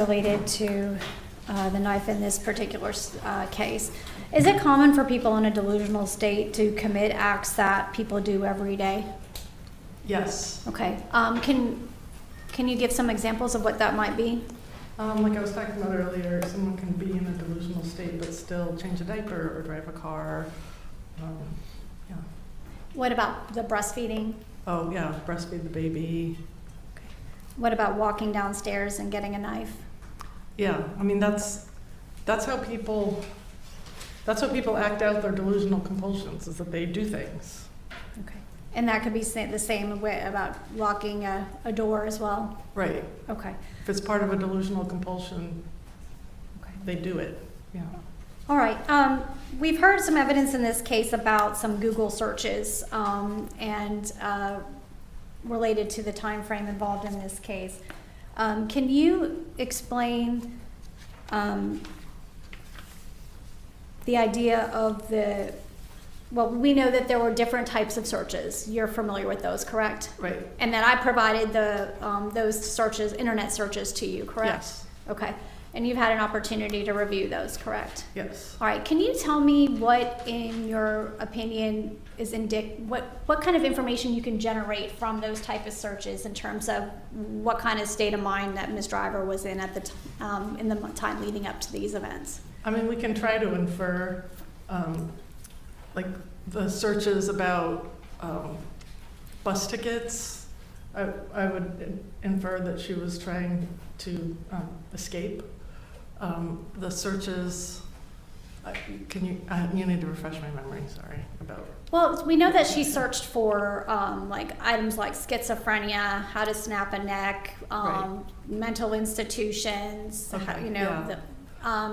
related to the knife in this particular case. Is it common for people in a delusional state to commit acts that people do every day? Yes. Okay. Can you give some examples of what that might be? Like I was talking about earlier, someone can be in a delusional state but still change a diaper or drive a car. Yeah. What about the breastfeeding? Oh yeah, breastfeed the baby. Okay. What about walking downstairs and getting a knife? Yeah, I mean that's how people act out their delusional compulsions, is that they do things. Okay. And that could be the same way about locking a door as well? Right. Okay. If it's part of a delusional compulsion, Okay. they do it. Yeah. All right. We've heard some evidence in this case about some Google searches and related to the time frame involved in this case. Can you explain the idea of well, we know that there were different types of searches. You're familiar with those, correct? Right. And then I provided those searches, internet searches to you, correct? Yes. Okay. And you've had an opportunity to review those, correct? Yes. All right. Can you tell me what, in your opinion, is what kind of information you can generate from those type of searches in terms of what kind of state of mind that Ms. Driver was in at the in the time leading up to these events? I mean, we can try to infer, like the searches about bus tickets. I would infer that she was trying to escape. The searches, you need to refresh my memory, sorry, about. Well, we know that she searched for like items like schizophrenia, how to snap a neck, Right. mental institutions, Okay,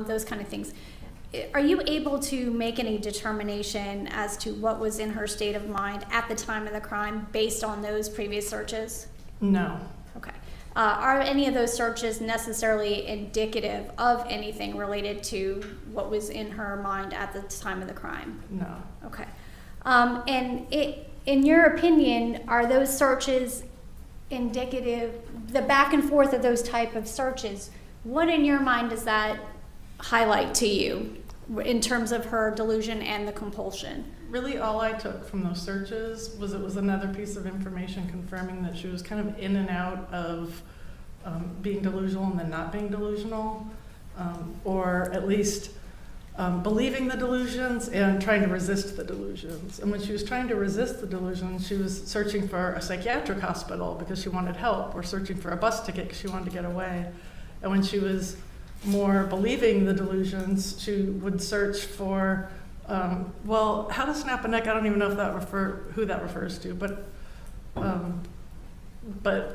those kind of things. Are you able to make any determination as to what was in her state of mind at the time of the crime based on those previous searches? No. Okay. Are any of those searches necessarily indicative of anything related to what was in her mind at the time of the crime? No. Okay. In your opinion, are those searches indicative, the back and forth of those type of searches, what in your mind does that highlight to you in terms of her delusion and the compulsion? Really, all I took from those searches was it was another piece of information confirming that she was kind of in and out of being delusional and then not being delusional, or at least believing the delusions and trying to resist the delusions. And when she was trying to resist the delusions, she was searching for a psychiatric hospital because she wanted help, or searching for a bus ticket because she wanted to get away. And when she was more believing the delusions, she would search for, well, how to snap a neck. I don't even know if who that refers to, but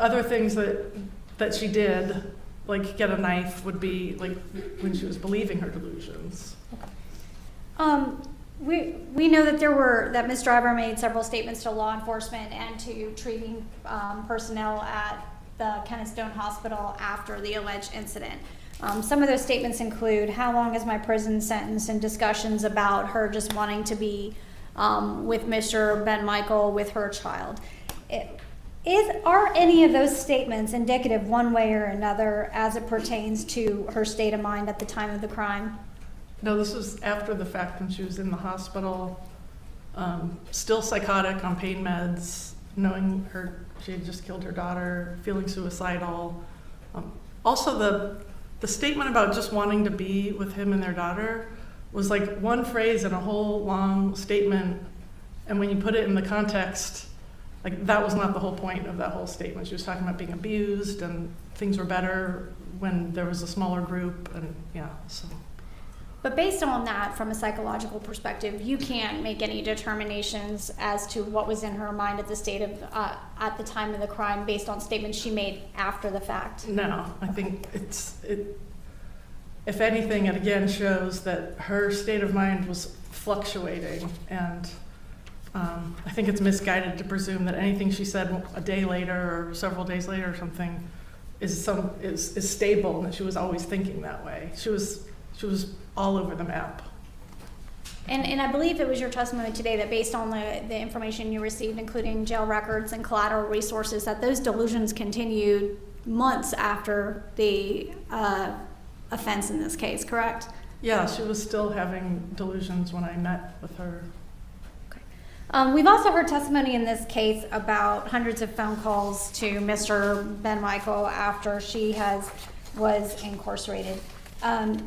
other things that she did, like get a knife, would be like when she was believing her delusions. We know that Ms. Driver made several statements to law enforcement and to treating personnel at the Kennestone Hospital after the alleged incident. Some of those statements include, how long is my prison sentence, and discussions about her just wanting to be with Mr. Ben Michael with her child. Are any of those statements indicative one way or another as it pertains to her state of mind at the time of the crime? No, this was after the fact, when she was in the hospital, still psychotic on pain meds, knowing she had just killed her daughter, feeling suicidal. Also, the statement about just wanting to be with him and their daughter was like one phrase in a whole long statement, and when you put it in the context, like that was not the whole point of that whole statement. She was talking about being abused and things were better when there was a smaller group, and yeah, so. But based on that, from a psychological perspective, you can't make any determinations as to what was in her mind at the time of the crime based on statements she made after the fact. No, I think if anything, it again shows that her state of mind was fluctuating, and I think it's misguided to presume that anything she said a day later or several days later or something is stable, and that she was always thinking that way. She was all over the map. And I believe it was your testimony today that based on the information you received, including jail records and collateral resources, that those delusions continued months after the offense in this case, correct? Yeah, she was still having delusions when I met with her. We've also heard testimony in this case about hundreds of phone calls to Mr. Ben Michael after she was incarcerated. Can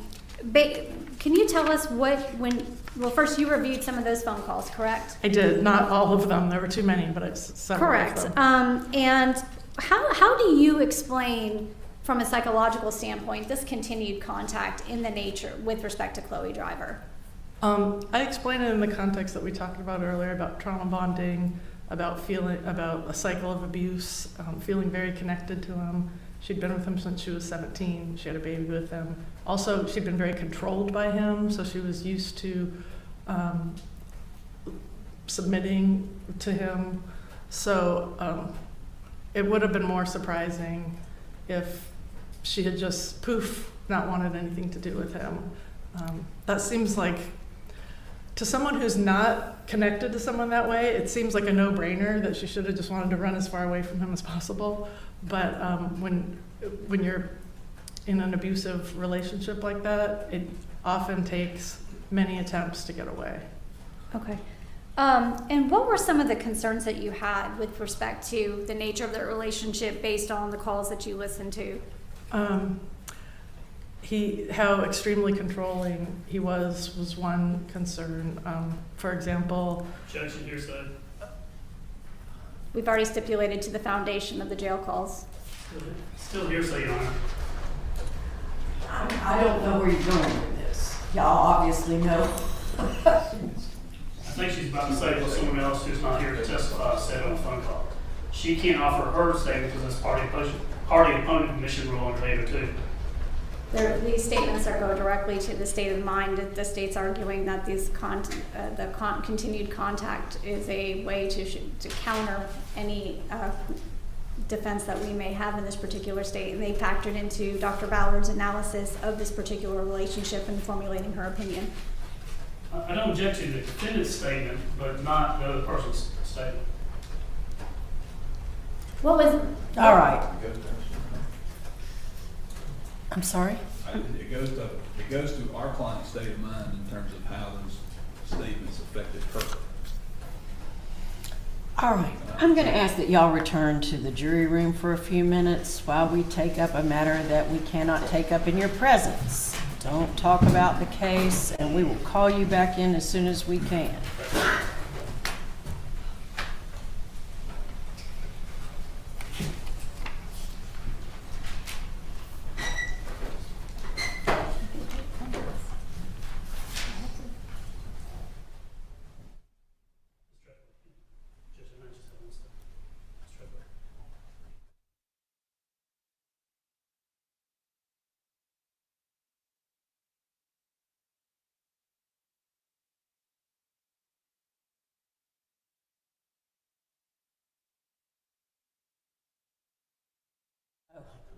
you tell us well, first you reviewed some of those phone calls, correct? I did, not all of them. There were too many, but it's several Correct. of them. And how do you explain, from a psychological standpoint, this continued contact in the nature with respect to Chloe Driver? I explained it in the context that we talked about earlier about trauma bonding, about a cycle of abuse, feeling very connected to him. She'd been with him since she was 17. She had a baby with him. Also, she'd been very controlled by him, so she was used to submitting to him. So it would have been more surprising if she had just poof, not wanted anything to do with him. That seems like, to someone who's not connected to someone that way, it seems like a no-brainer that she should have just wanted to run as far away from him as possible. But when you're in an abusive relationship like that, it often takes many attempts to get away. Okay. And what were some of the concerns that you had with respect to the nature of the relationship based on the calls that you listened to? How extremely controlling he was one concern. For example, Objection, hearsay. We've already stipulated to the foundation of the jail calls. Still hearsay, Your Honor. I don't know where you're going with this. Y'all obviously know. I think she's about to say what someone else who's not here to testify said on a phone call. She can't offer her statement because it's party opponent admission rule under 802. These statements are go directly to the state of mind. The state's arguing that continued contact is a way to counter any defense that we may have in this particular state, and they factored into Dr. Ballard's analysis of this particular relationship in formulating her opinion. I don't object to the defendant's statement, but not the other person's statement. What was? All right. I'm sorry? It goes to our client's state of mind in terms of how those statements affected her. All right. I'm going to ask that y'all return to the jury room for a few minutes while we take up a matter that we cannot take up in your presence. Don't talk about the case, and we will call you back in as soon as we can.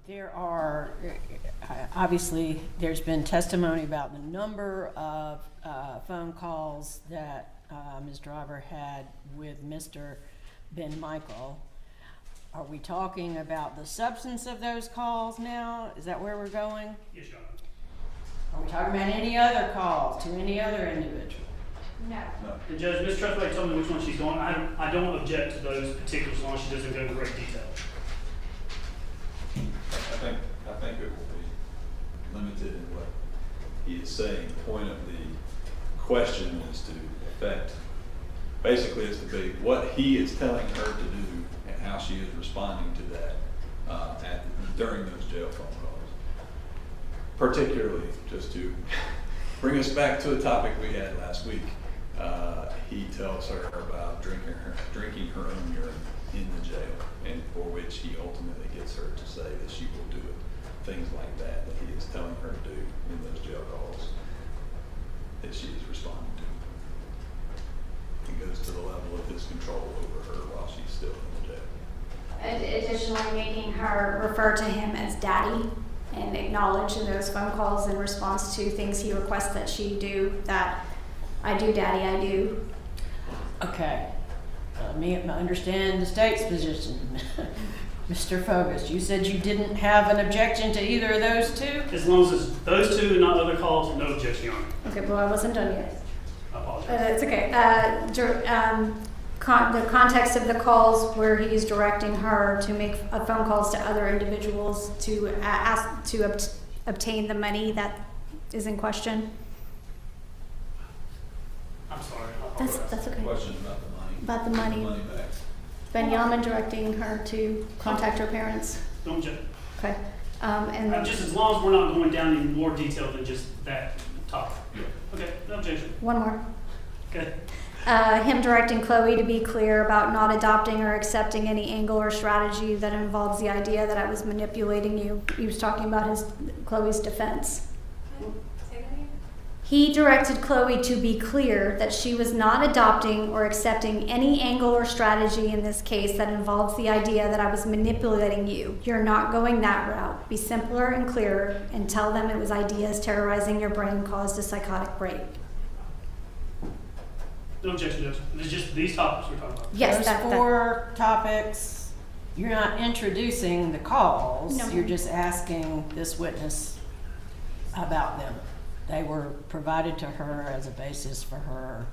There are, obviously, there's been testimony about the number of phone calls that Ms. Driver had with Mr. Ben Michael. Are we talking about the substance of those calls now? Is that where we're going? Yes, Your Are Honor. we talking about any other calls to any other individual? No. And Judge, Ms. Trustway told me which one she's going. I don't object to those particulars as long as she doesn't go into great detail. I think it will be limited in what he is saying. The point of the question is to affect, basically it's to be what he is telling her to do and how she is responding to that during those jail phone calls. Particularly, just to bring us back to a topic we had last week, he tells her about drinking her own urine in the jail, and for which he ultimately gets her to say that she will do it. Things like that he is telling her to do in those jail calls that she is responding to. It goes to the level of his control over her while she's still in the jail. Additionally, making her refer to him as daddy and acknowledge in those phone calls in response to things he requests that she do, that I do, daddy, I do. Okay. Let me understand the state's position. Mr. Fogus, you said you didn't have an objection to either of those two? As long as it's those two and not other calls, no objection, Your Honor. Okay, well, I wasn't done yet. I apologize. It's okay. The context of the calls where he's directing her to make phone calls to other individuals to ask to obtain the money that is in question. I'm sorry. I apologize. That's okay. Question about the money. About the money. The money back. Ben Yaman directing her to contact her parents. Don't object. Okay. And Just as long as we're not going down in more detail than just that topic. Okay, no objection. one more. Okay. Him directing Chloe to be clear about not adopting or accepting any angle or strategy that involves the idea that I was manipulating you. He was talking about Chloe's defense. He directed Chloe to be clear that she was not adopting or accepting any angle or strategy in this case that involves the idea that I was manipulating you. You're not going that route. Be simpler and clearer and tell them it was ideas terrorizing your brain caused a psychotic break. No objection, Judge. It's just these topics we're talking about. Yes, Those four topics, you're not introducing the calls. No. You're just asking this witness about them. They were provided to her as a basis for her,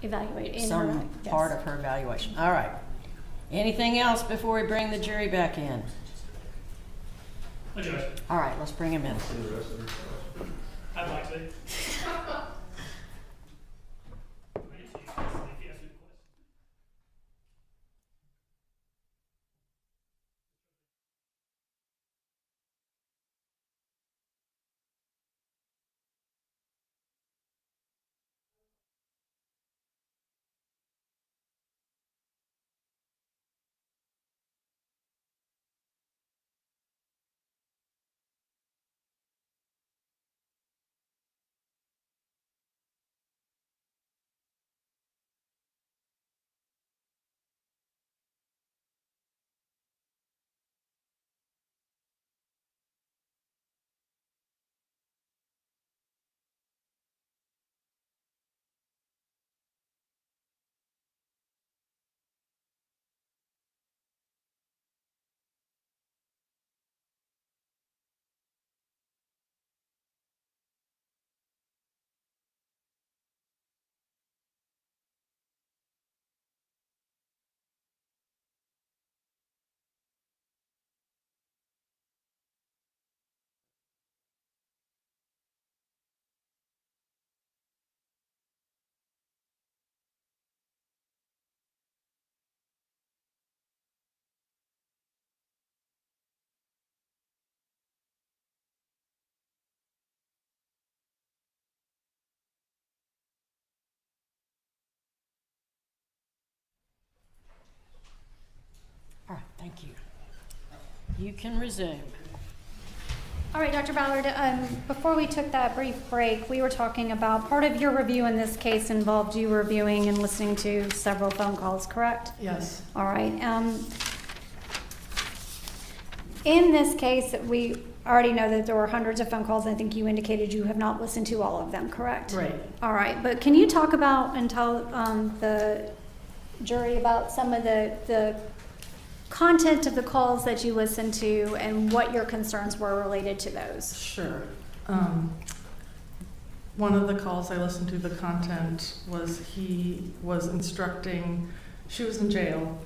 Evaluate in some her, yes. part of her evaluation. All right. Anything else before we bring the jury back in? No, Judge. All right, let's bring him in. See the rest of her question. I'd like to. If you ask me a question. All right, thank you. You can resume. All right, Dr. Ballard, before we took that brief break, we were talking about part of your review in this case involved you reviewing and listening to several phone calls, correct? Yes. All right. In this case, we already know that there were hundreds of phone calls. I think you indicated you have not listened to all of them, correct? Right. All right, but can you talk about and tell the jury about some of the content of the calls that you listened to and what your concerns were related to those? Sure. One of the calls I listened to, the content was he was instructing, she was in jail,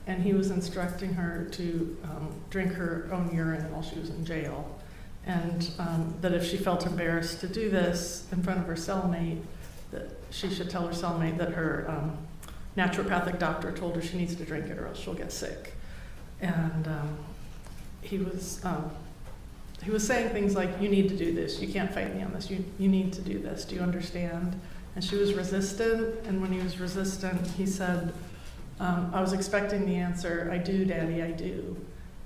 and he was instructing her to drink her own urine while she was in jail. And that if she felt embarrassed to do this in front of her cellmate, that she should tell her cellmate that her naturopathic doctor told her she needs to drink it or else she'll get sick. And he was saying things like, you need to do this, you can't fight me on this, you need to do this, do you understand? And she was resistant, and when he was resistant, he said, I was expecting the answer, I do, Daddy, I do.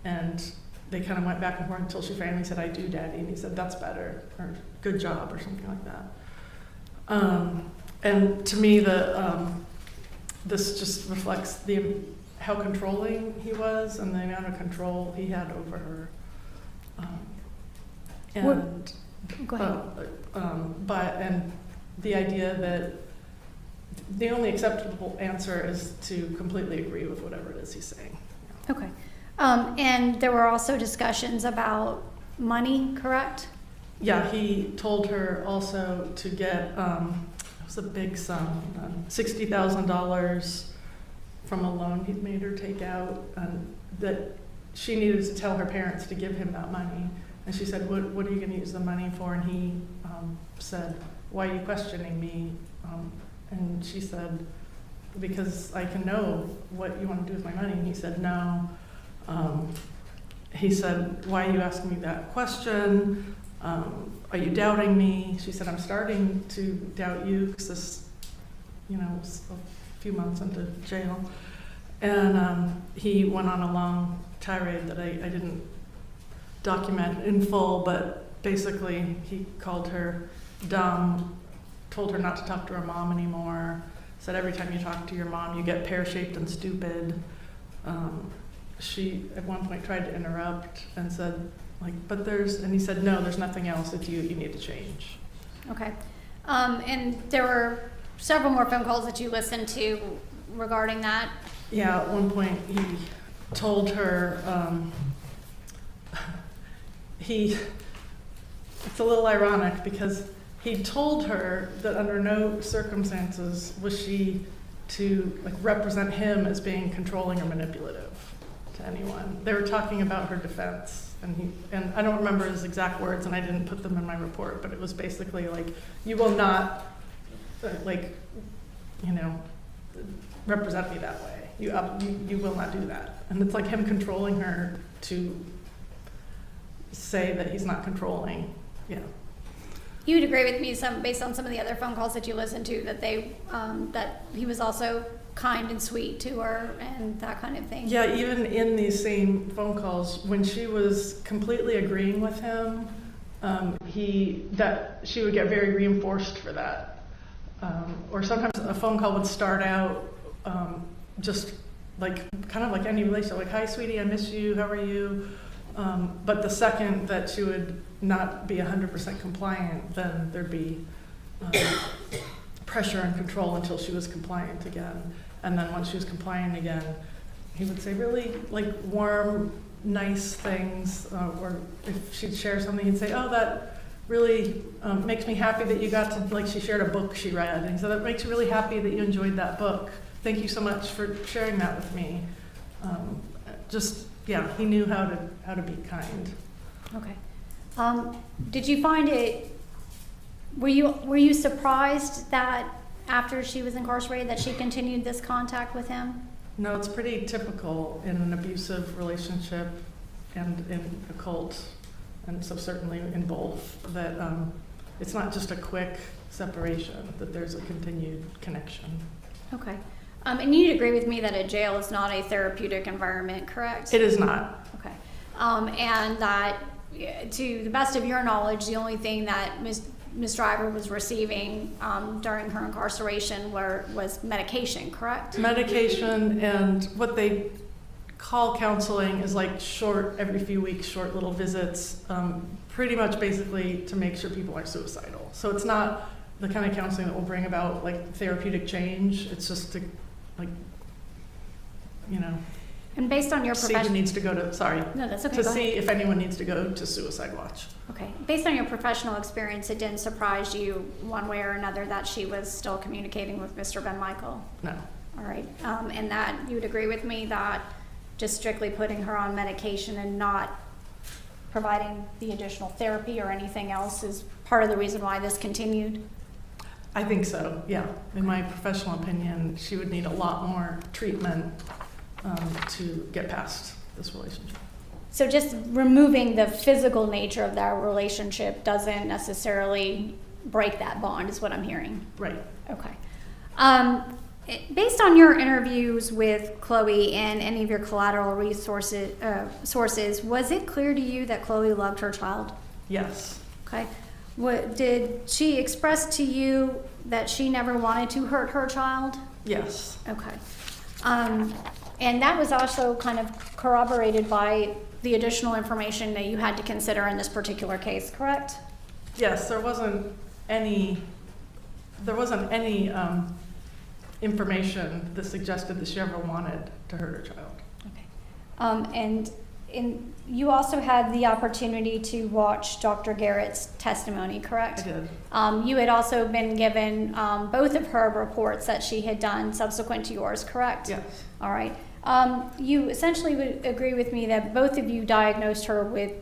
And they kind of went back and forth until she finally said, I do, Daddy, and he said, that's better, or good job, or something like that. And to me, this just reflects how controlling he was and the amount of control he had over her. Go ahead. And the idea that the only acceptable answer is to completely agree with whatever it is he's saying. Okay. And there were also discussions about money, correct? Yeah, he told her also to get, it was a big sum, $60,000 from a loan he'd made her take out, that she needed to tell her parents to give him that money. And she said, what are you gonna use the money for? And he said, why are you questioning me? And she said, because I can know what you want to do with my money. And he said, no. He said, why are you asking me that question? Are you doubting me? She said, I'm starting to doubt you because this, was a few months into jail. And he went on a long tirade that I didn't document in full, but basically he called her dumb, told her not to talk to her mom anymore, said every time you talk to your mom you get pear-shaped and stupid. She at one point tried to interrupt and said, and he said, no, there's nothing else, it's you need to change. Okay. And there were several more phone calls that you listened to regarding that. Yeah, at one point he told her, it's a little ironic because he told her that under no circumstances was she to represent him as being controlling or manipulative to anyone. They were talking about her defense, and I don't remember his exact words, and I didn't put them in my report, but it was basically you will not, represent me that way. You will not do that. And it's like him controlling her to say that he's not controlling. Yeah. You would agree with me based on some of the other phone calls that you listened to that that he was also kind and sweet to her and that kind of thing. Yeah, even in these same phone calls, when she was completely agreeing with him, she would get very reinforced for that. Or sometimes a phone call would start out just kind of like any relationship, hi sweetie, I miss you, how are you? But the second that she would not be 100% compliant, then there'd be pressure and control until she was compliant again. And then once she was compliant again, he would say really warm, nice things. Or if she'd share something, he'd say, oh, that really makes me happy that you got to, she shared a book she read. And so that makes you really happy that you enjoyed that book. Thank you so much for sharing that with me. He knew how to be kind. Okay. Did you find it? Were you surprised that after she was incarcerated that she continued this contact with him? No, it's pretty typical in an abusive relationship and in a cult, and so certainly in both, that it's not just a quick separation, that there's a continued connection. Okay. And you'd agree with me that a jail is not a therapeutic environment, correct? It is not. Okay. And that, to the best of your knowledge, the only thing that Ms. Driver was receiving during her incarceration was medication, correct? Medication, and what they call counseling is short, every few weeks, short little visits, pretty much basically to make sure people aren't suicidal. So it's not the kind of counseling that will bring about therapeutic change. It's just to And based on your see who profession, needs to go to, no, that's okay. to go see ahead. if anyone needs to go to Suicide Watch. Okay. Based on your professional experience, it didn't surprise you one way or another that she was still communicating with Mr. Ben Michael? No. All right. And that you would agree with me that just strictly putting her on medication and not providing the additional therapy or anything else is part of the reason why this continued? I think so, yeah. In my professional opinion, she would need a lot more treatment to get past this relationship. So just removing the physical nature of that relationship doesn't necessarily break that bond, is what I'm hearing. Right. Okay. Based on your interviews with Chloe and any of your collateral sources, was it clear to you that Chloe loved her child? Yes. Okay. Did she express to you that she never wanted to hurt her child? Yes. Okay. And that was also kind of corroborated by the additional information that you had to consider in this particular case, correct? Yes, there wasn't any information that suggested that she ever wanted to hurt her child. Okay. And you also had the opportunity to watch Dr. Garrett's testimony, correct? I did. You had also been given both of her reports that she had done subsequent to yours, correct? Yes. All right. You essentially would agree with me that both of you diagnosed her with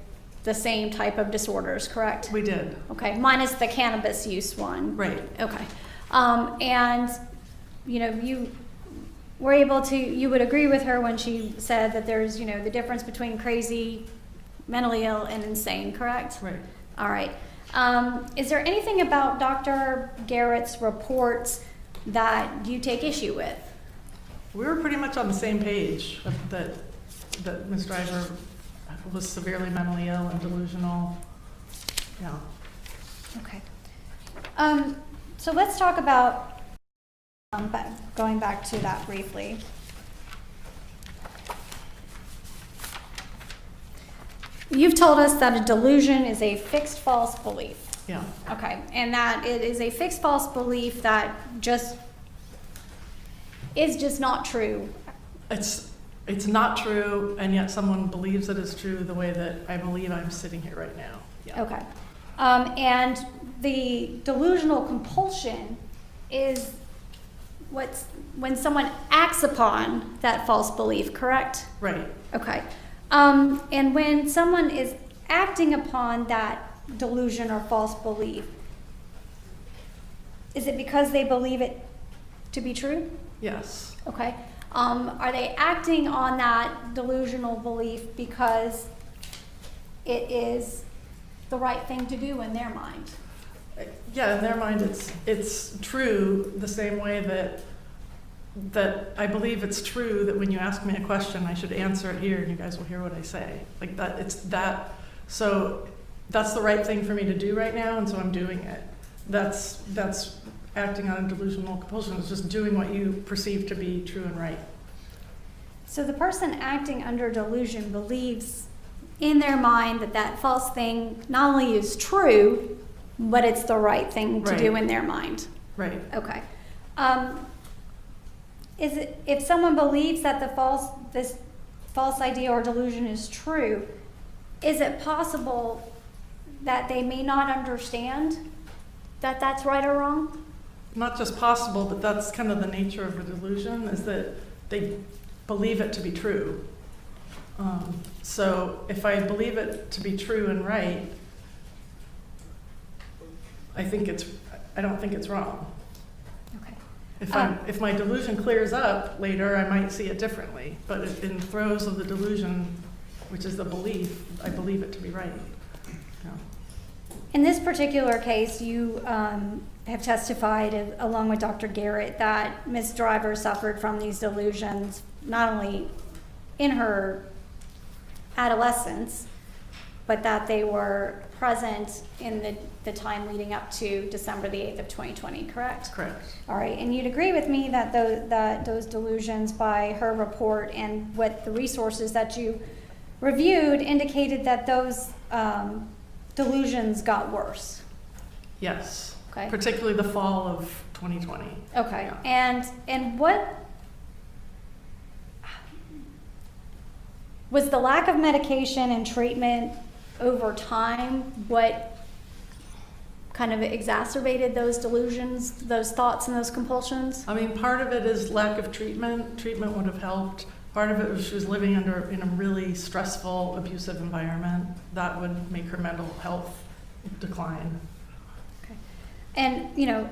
the same type of disorders, correct? We did. Okay, minus the cannabis use one. Right. Okay. And, you know, you were able to, you would agree with her when she said that there's, you know, the difference between crazy, mentally ill, and insane, correct? Right. All right. Is there anything about Dr. Garrett's reports that you take issue with? We were pretty much on the same page that Ms. Driver was severely mentally ill and delusional. Yeah. Okay. So let's talk about, going back to that briefly. You've told us that a delusion is a fixed false belief. Yeah. Okay, and that it is a fixed false belief that is just not true. It's not true, and yet someone believes it is true the way that I believe I'm sitting here right now. Yeah. Okay. And the delusional compulsion is when someone acts upon that false belief, correct? Right. Okay. And when someone is acting upon that delusion or false belief, is it because they believe it to be true? Yes. Okay. Are they acting on that delusional belief because it is the right thing to do in their mind? Yeah, in their mind, it's true the same way that I believe it's true that when you ask me a question, I should answer it here, and you guys will hear what I say. Like that, it's that. So that's the right thing for me to do right now, and so I'm doing it. That's acting on a delusional compulsion. It's just doing what you perceive to be true and right. So the person acting under delusion believes in their mind that that false thing not only is true, but it's the right thing to do in their mind. Right. Okay. Is it, if someone believes that this false idea or delusion is true, is it possible that they may not understand that that's right or wrong? Not just possible, but that's kind of the nature of a delusion, is that they believe it to be true. So if I believe it to be true and right, I don't think it's wrong. Okay. If my delusion clears up later, I might see it differently. But in the throes of the delusion, which is the belief, I believe it to be right. Yeah. In this particular case, you have testified, along with Dr. Garrett, that Ms. Driver suffered from these delusions not only in her adolescence, but that they were present in the time leading up to December the 8th of 2020, correct? Correct. All right, and you'd agree with me that those delusions, by her report and what the resources that you reviewed, indicated that those delusions got worse. Yes. Okay. Particularly the fall of 2020. Okay. Yeah. And what was the lack of medication and treatment over time what kind of exacerbated those delusions, those thoughts and those compulsions? I mean, part of it is lack of treatment. Treatment would have helped. Part of it was she was living in a really stressful, abusive environment. That would make her mental health decline. Okay. And, you know,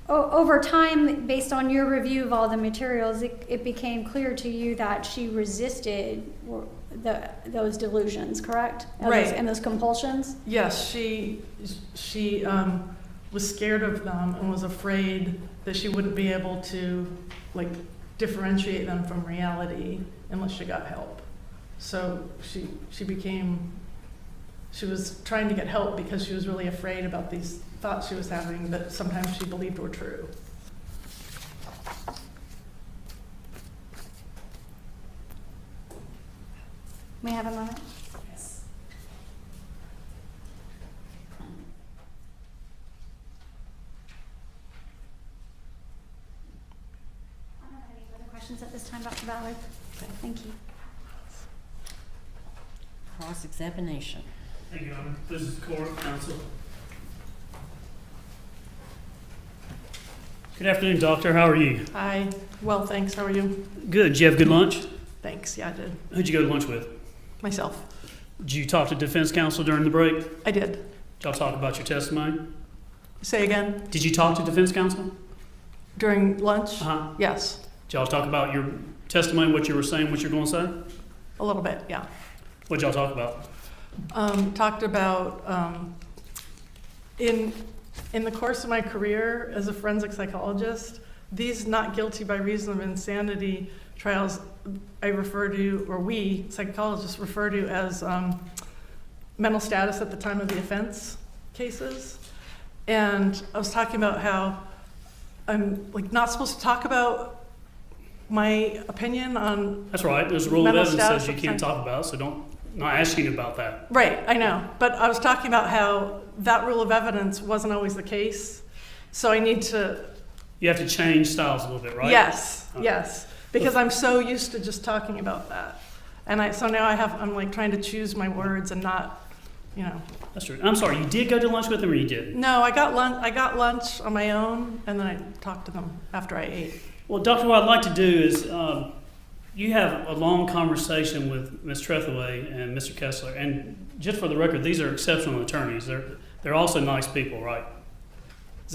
over time, based on your review of all the materials, it became clear to you that she resisted those delusions, correct? Right. And those compulsions? Yes, she was scared of them and was afraid that she wouldn't be able to, like, differentiate them from reality unless she got help. So she was trying to get help because she was really afraid about these thoughts she was having that sometimes she believed were true. May I have a moment? Yes. I don't have any further questions at this time, Dr. Ballard. Okay. Thank you. Cross-examination. Thank you, Your Honor. This is court counsel. Good afternoon, doctor. How are you? Hi, well, thanks, how are you? Good. Did you have a good lunch? Thanks, yeah, I did. Who'd you go to lunch with? Myself. Did you talk to defense counsel during the break? I did. Did y'all talk about your testimony? Say again, Did you talk to defense counsel? during lunch? Uh-huh. Yes, Did y'all talk about your testimony, what you were saying, what you're going to say? a little bit, yeah. What'd y'all talk about? Talked about, in the course of my career as a forensic psychologist, these not guilty by reason of insanity trials I refer to, or we psychologists refer to as mental status at the time of the offense cases. And I was talking about how I'm like not supposed to talk about my opinion on, That's right. There's a rule of Mental evidence status says you of can't offense. talk about, so not asking you about that. right, I know, but I was talking about how that rule of evidence wasn't always the case. So I need to, You have to change styles a little bit, right? yes, Okay. yes, because I'm so used to just talking about that. And so now I'm like trying to choose my words and not, you know. That's true. I'm sorry, you did go to lunch with them or you did? No, I got lunch on my own, and then I talked to them after I ate. Well, Doctor, what I'd like to do is, you have a long conversation with Ms. Trethewey and Mr. Kessler, and just for the record, these are exceptional attorneys. They're also nice people, right?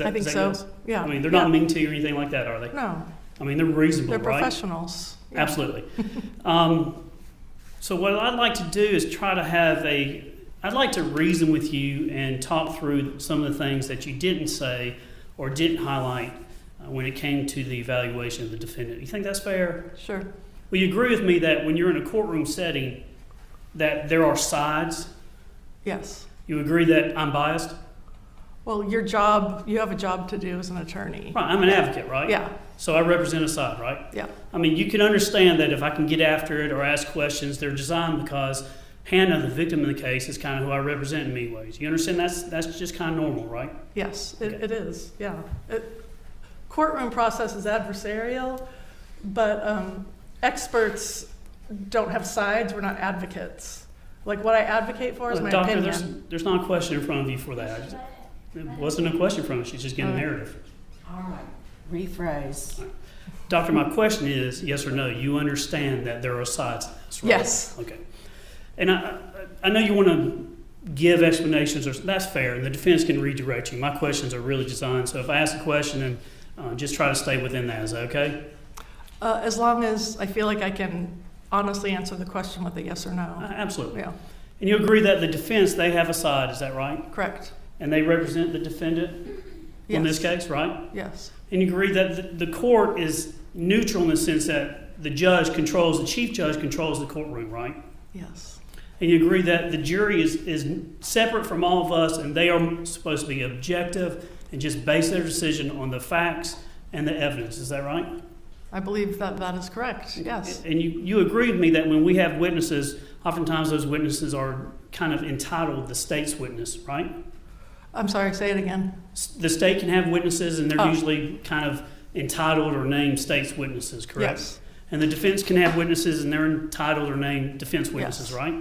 I think so, yes? yeah. I mean, they're yeah. not mean to you or anything like that, are they? No, I mean, they're reasonable, they're right? professionals. Yeah. Absolutely. So what I'd like to do is I'd like to reason with you and talk through some of the things that you didn't say or didn't highlight when it came to the evaluation of the defendant. You think that's fair? Sure. Will you agree with me that when you're in a courtroom setting, that there are sides? Yes. You agree that I'm biased? Well, you have a job to do as an attorney. Right, I'm an advocate, right? Yeah, So I represent a side, right? yeah, I mean, you can understand that if I can get after it or ask questions, they're designed because Hannah, the victim in the case, is kind of who I represent in many ways. You understand that's just kind of normal, right? yes, Okay. it is, yeah. Courtroom process is adversarial, but experts don't have sides, we're not advocates. Like what I advocate for is my Doctor, opinion. there's not a question in front of you for that. It wasn't a question from her. She's just getting a narrative. All right, rephrase. Doctor, my question is, yes or no, you understand that there are sides to this, right? Yes. Okay. And I know you want to give explanations, or that's fair, and the defense can redirect you. My questions are really designed, so if I ask a question, and just try to stay within that. Is that okay? As long as I feel like I can honestly answer the question with a yes or no. Absolutely. Yeah, And you agree that the defense, they have a side, is that right? correct. And they represent the defendant in this Yes. case, right? Yes, And you agree that the court is neutral in the sense that the chief judge controls the courtroom, right? yes, And you agree that the jury is separate from all of us and they are supposed to be objective and just base their decision on the facts and the evidence, is that right? I believe that is correct, yes. And you agree with me that when we have witnesses, oftentimes those witnesses are kind of entitled the state's witness, right? I'm sorry, say it again. The state can have witnesses and they're Oh. usually kind of entitled or named state's witnesses, correct? Yes, And the defense can have witnesses and they're entitled or named defense witnesses, Yes. right?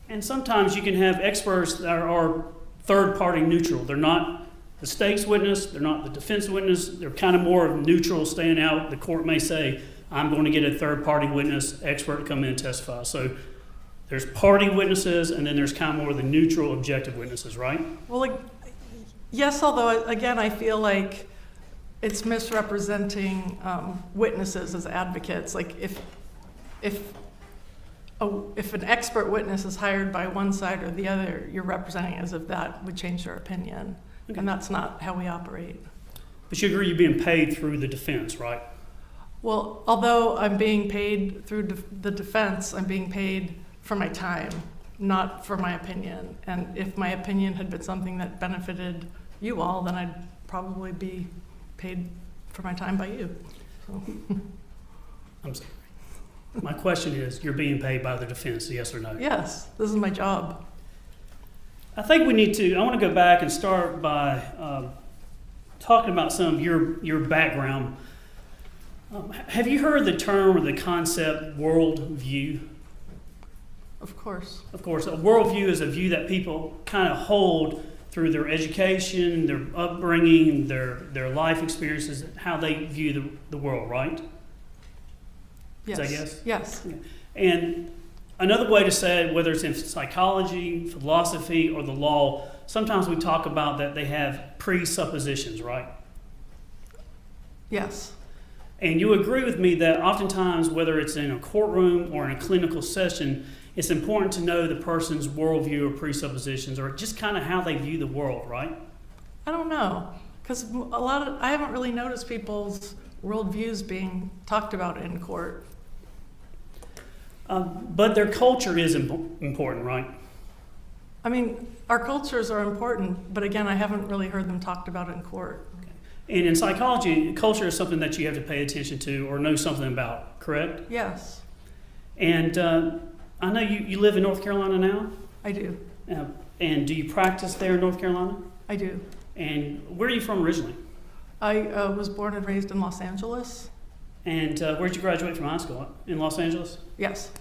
And sometimes you can have experts that are third-party neutral. They're not the state's witness, they're not the defense witness, they're kind of more of neutral, staying out. The court may say, I'm going to get a third-party witness, expert to come in and testify. So there's party witnesses and then there's kind of more of the neutral, objective witnesses, right? well, like, yes, although, again, I feel like it's misrepresenting witnesses as advocates. Like, if an expert witness is hired by one side or the other, you're representing as if that would change their opinion. Okay. And that's not how we operate. But you agree you're being paid through the defense, right? Well, although I'm being paid through the defense, I'm being paid for my time, not for my opinion. And if my opinion had been something that benefited you all, then I'd probably be paid for my time by you. So, I'm sorry. My question is, you're being paid by the defense, yes or no? yes, this is my job. I think I want to go back and start by talking about some of your background. Have you heard the term or the concept world view? Of course. Of course, a worldview is a view that people kind of hold through their education, their upbringing, their life experiences, how they view the world, right? Yes. Is that yes? Yes. And another way to say it, whether it's in psychology, philosophy, or the law, sometimes we talk about that they have presuppositions, right? Yes. And you agree with me that oftentimes, whether it's in a courtroom or in a clinical session, it's important to know the person's worldview or presuppositions, or just kind of how they view the world, right? I don't know, because I haven't really noticed people's worldviews being talked about in court. But their culture is important, right? I mean, our cultures are important, but again, I haven't really heard them talked about in court. And in psychology, culture is something that you have to pay attention to or know something about, correct? Yes, And I know you live in North Carolina now, I do. and do you practice there in North Carolina? I do. And where are you from originally? I was born and raised in Los Angeles. And where'd you graduate from high school? In Los Angeles? Yes,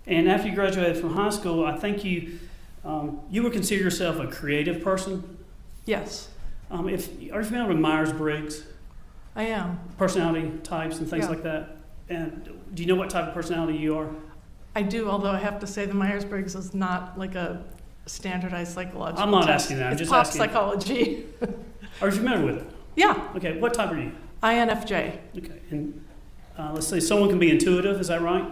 And after you graduated from high school, I think you would consider yourself a creative person. yes, Are you familiar with Myers-Briggs I am. personality types and things Yeah. like that? And do you know what type of personality you are? I do, although I have to say the Myers-Briggs is not like a standardized psychological I'm not test. asking that, I'm It's just pop asking. psychology. Are you familiar with it? Yeah, Okay, what type are you? INFJ. Okay, and let's say someone can be intuitive, is that right?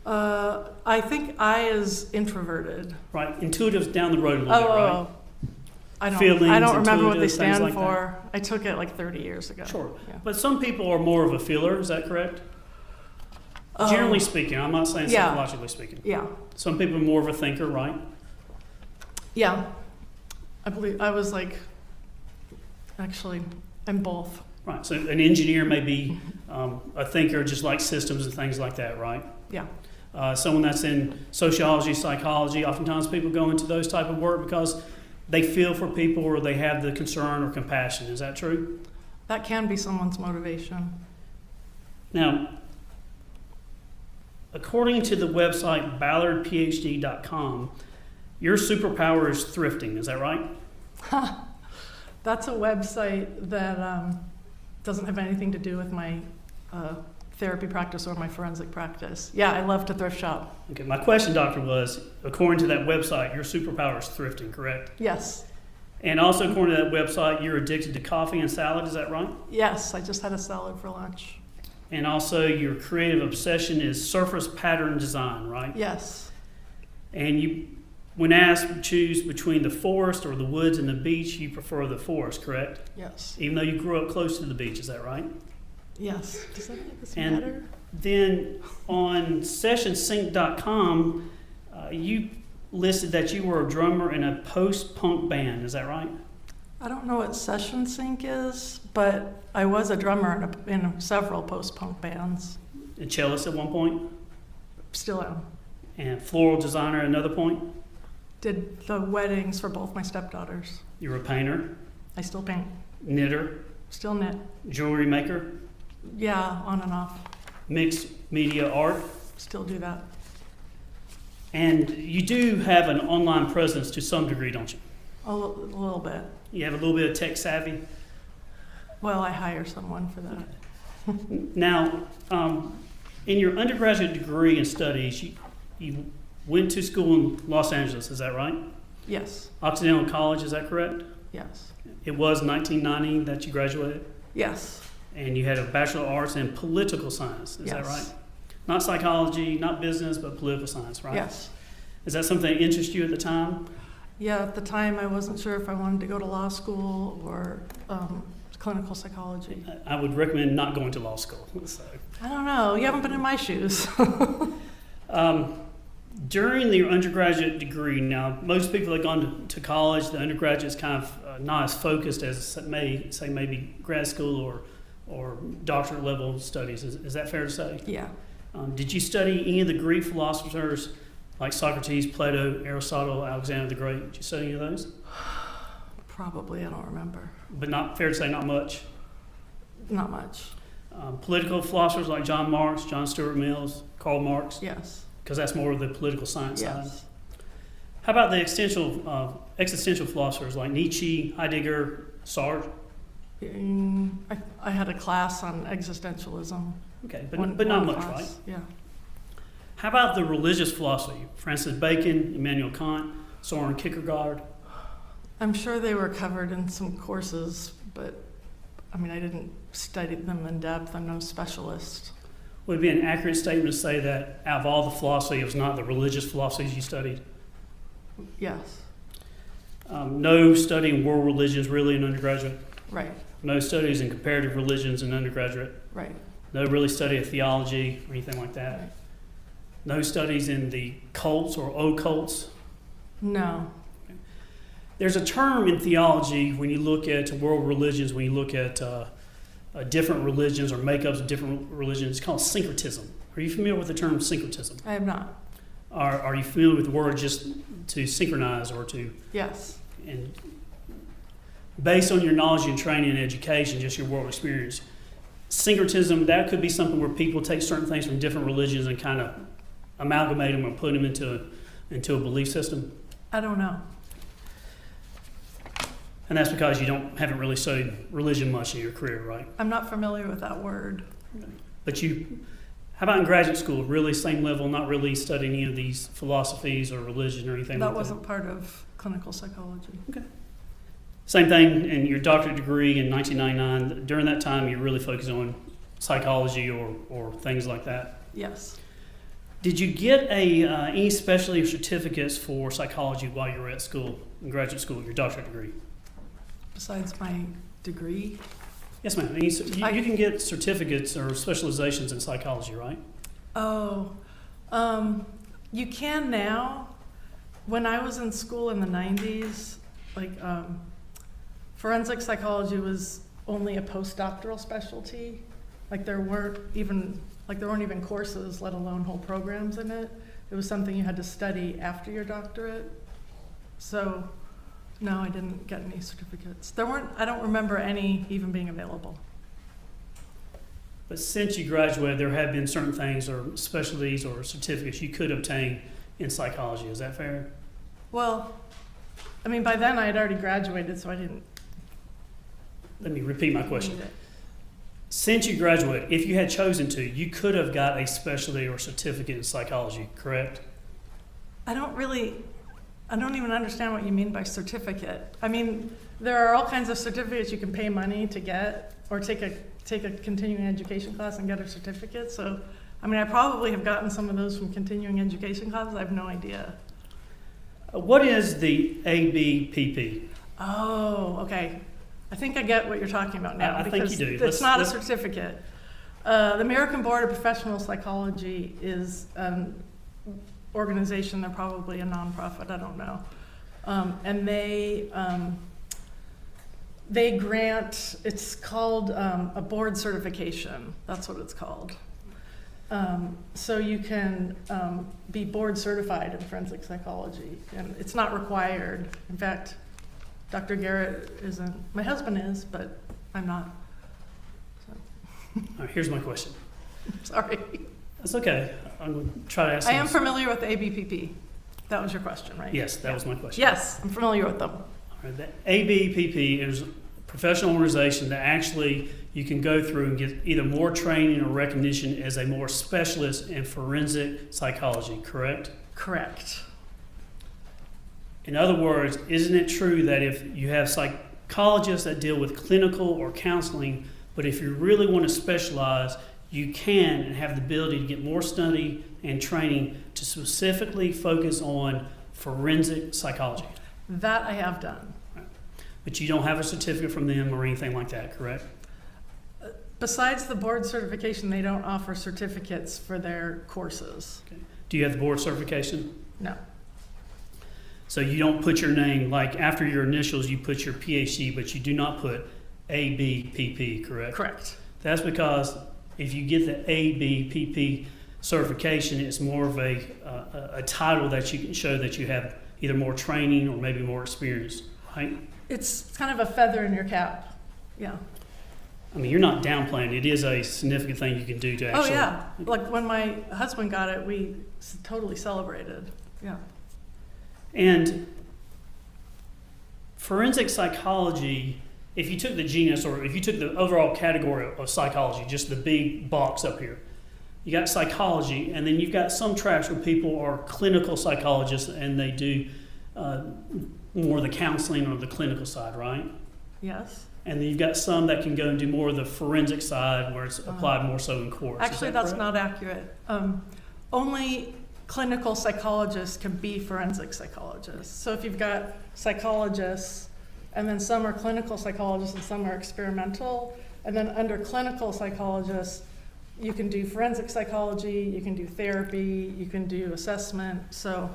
I think I is introverted. Right, intuitive's down the road a little bit, right? I don't Feelings, remember what they intuitive, things stand like for. I took it like 30 years ago. Sure. Yeah. But some people are more of a feeler, is that correct? Generally speaking, I'm not saying yeah. psychologically speaking. Yeah. Some people are more of a thinker, right? Yeah. I believe I was like, actually, I'm both. Right, so an engineer may be a thinker, just like systems and things like that, right? Yeah. Someone that's in sociology, psychology, oftentimes people go into those type of work because they feel for people or they have the concern or compassion. Is that true? That can be someone's motivation. Now, according to the website ballardphd.com, your superpower is thrifting. Is that right? That's a website that doesn't have anything to do with my therapy practice or my forensic practice. Yeah, I love to thrift shop. Okay, my question, doctor, was according to that website, your superpower is thrifting, correct? Yes. And also, according to that website, you're addicted to coffee and salad. Is that right? Yes, I just had a salad for lunch. And also, your creative obsession is surface pattern design, right? Yes. And you, when asked to choose between the forest or the woods and the beach, you prefer the forest, correct? Yes. Even though you grew up close to the beach, is that right? Yes. Does that make this And matter? then on sessionsync.com, you listed that you were a drummer in a post-punk band. Is that right? I don't know what session sync is, but I was a drummer in several post-punk bands. A cellist at one point, Still am. and floral designer at another point. Did the weddings for both my stepdaughters. You were a painter, I still paint. knitter, Still knit. jewelry maker, Yeah, on and off. mixed media art, Still do that. and you do have an online presence to some degree, don't you? A little bit. You have a little bit of tech savvy. Well, I hire someone for that. Now, in your undergraduate degree in studies, you went to school in Los Angeles, is that right? Yes. Occidental College, is that correct? Yes. It was 1990 that you graduated, Yes. and you had a Bachelor of Arts in Political Science, is that Yes. right? Not psychology, not business, but political science, right? Yes. Is that something that interested you at the time? Yeah, at the time I wasn't sure if I wanted to go to law school or clinical psychology. I would recommend not going to law school. So. I don't know. You haven't been in my shoes. During your undergraduate degree, now most people that have gone to college, the undergraduate is kind of not as focused as maybe grad school or doctorate level studies. Is that fair to say? Yeah. Did you study any of the Greek philosophers like Socrates, Plato, Aristotle, Alexander the Great? Did you study any of those? Probably. I don't remember. But not fair to say, not much. Not much. Political philosophers like John Marx, John Stuart Mills, Karl Marx, Yes. because that's more of the political science Yes. side. How about the existential philosophers like Nietzsche, Heidegger, Sartre? I had a class on existentialism. Okay, One but not much, class, right? Yeah. How about the religious philosophy? Francis Bacon, Immanuel Kant, Soren Kierkegaard. I'm sure they were covered in some courses, but I mean, I didn't study them in depth. I'm no specialist. Would it be an accurate statement to say that out of all the philosophy, it was not the religious philosophies you studied? Yes, No study in world religions really in undergraduate? right, No studies in comparative religions in undergraduate? right. No really study of theology or anything like that? Right. No studies in the cults or occults? No. There's a term in theology when you look at world religions, when you look at different religions or makeups of different religions, it's called syncretism. Are you familiar with the term syncretism? I am not. Are you familiar with the word just to synchronize or to, Yes. and based on your knowledge and training and education, just your world experience, syncretism, that could be something where people take certain things from different religions and kind of amalgamate them or put them into a belief system? I don't know. And that's because you haven't really studied religion much in your career, right? I'm not familiar with that word. But how about in graduate school? Really same level, not really studying any of these philosophies or religion or anything like That that? wasn't part of clinical psychology. Same thing in your doctorate degree in 1999. During that time, you really focused on psychology or things like that. Yes. Did you get any specialty or certificates for psychology while you were at school, in graduate school, your doctorate degree? Besides my degree? Yes, ma'am. You can get certificates or specializations in psychology, right? Oh, you can now. When I was in school in the 90s, forensic psychology was only a postdoctoral specialty. There weren't even courses, let alone whole programs in it. It was something you had to study after your doctorate. So, no, I didn't get any certificates. I don't remember any even being available. But since you graduated, there have been certain things or specialties or certificates you could obtain in psychology. Is that fair? Well, I mean, by then I had already graduated, so I didn't Let me repeat my question. need it. Since you graduated, if you had chosen to, you could have got a specialty or certificate in psychology, correct? I don't even understand what you mean by certificate. I mean, there are all kinds of certificates you can pay money to get, or take a continuing education class and get a certificate. So, I mean, I probably have gotten some of those from continuing education classes. I have no idea. What is the ABPP? Oh, okay. I think I get what you're talking about now. I think you do. It's not a certificate. The American Board of Professional Psychology is an organization. They're probably a nonprofit. I don't know. And they grant. It's called a board certification. That's what it's called. So you can be board certified in forensic psychology, and it's not required. In fact, Dr. Garrett isn't. My husband is, but I'm not. So. All right, here's my question. Sorry. That's okay. I'm going to try to ask I am this. familiar with the ABPP. That was your question, right? Yes, that was my question. Yes, I'm familiar with them. All right, the ABPP is a professional organization that actually you can go through and get either more training or recognition as a more specialist in forensic psychology, correct? Correct. In other words, isn't it true that if you have psychologists that deal with clinical or counseling, but if you really want to specialize, you can and have the ability to get more study and training to specifically focus on forensic psychology? That I have done. But you don't have a certificate from them or anything like that, correct? Besides the board certification, they don't offer certificates for their courses. Okay. Do you have the board certification? No. So you don't put your name, like after your initials, you put your PhD, but you do not put ABPP, correct? Correct. That's because if you get the ABPP certification, it's more of a title that you can show that you have either more training or maybe more experience, right? It's kind of a feather in your cap. Yeah. I mean, you're not downplaying. It is a significant thing you can do to actually. Oh, yeah. Like when my husband got it, we totally celebrated. Yeah. And forensic psychology, if you took the genus or if you took the overall category of psychology, just the big box up here, you got psychology, and then you've got some tracks where people are clinical psychologists and they do more of the counseling or the clinical side, right? Yes. And then you've got some that can go and do more of the forensic side where it's applied more so in courts. Actually, that's not accurate. Only clinical psychologists can be forensic psychologists. So if you've got psychologists, and then some are clinical psychologists and some are experimental, and then under clinical psychologists, you can do forensic psychology, you can do therapy, you can do assessment. So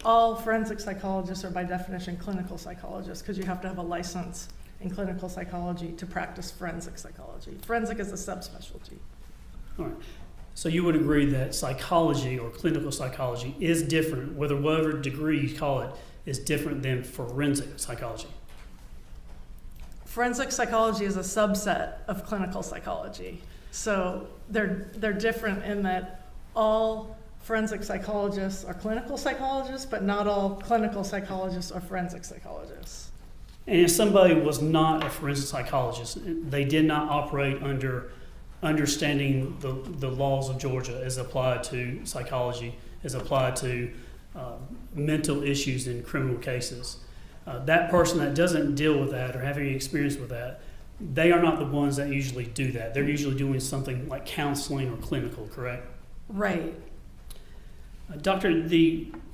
all forensic psychologists are by definition clinical psychologists because you have to have a license in clinical psychology to practice forensic psychology. Forensic is a subspecialty. All right. So you would agree that psychology or clinical psychology is different, whatever degree you call it, is different than forensic psychology? Forensic psychology is a subset of clinical psychology. So they're different in that all forensic psychologists are clinical psychologists, but not all clinical psychologists are forensic psychologists. And if somebody was not a forensic psychologist, they did not operate under understanding the laws of Georgia as applied to psychology, as applied to mental issues in criminal cases. That person that doesn't deal with that or have any experience with that, they are not the ones that usually do that. They're usually doing something like counseling or clinical, correct? Right. Doctor,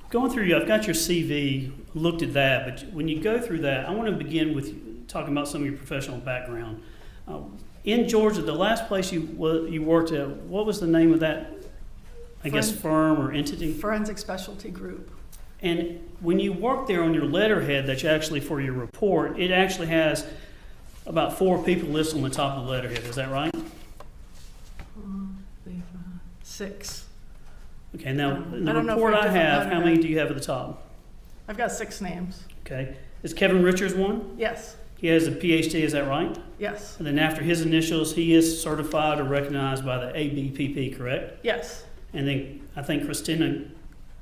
going through, I've got your CV, looked at that, but when you go through that, I want to begin with talking about some of your professional background. In Georgia, the last place you worked at, what was the name of that, firm or entity? Forensic Specialty Group. And when you work there on your letterhead that you actually, for your report, it actually has about 4 people listed on the top of the letterhead. Is that right? 6. Okay, now, in the I don't know if report we I have have, different how many do you have at the top? I've got 6 names. Okay. Is Kevin Richards one? Yes. He has a PhD, is that right? Yes. And then after his initials, he is certified or recognized by the ABPP, correct? Yes. And then I think Christina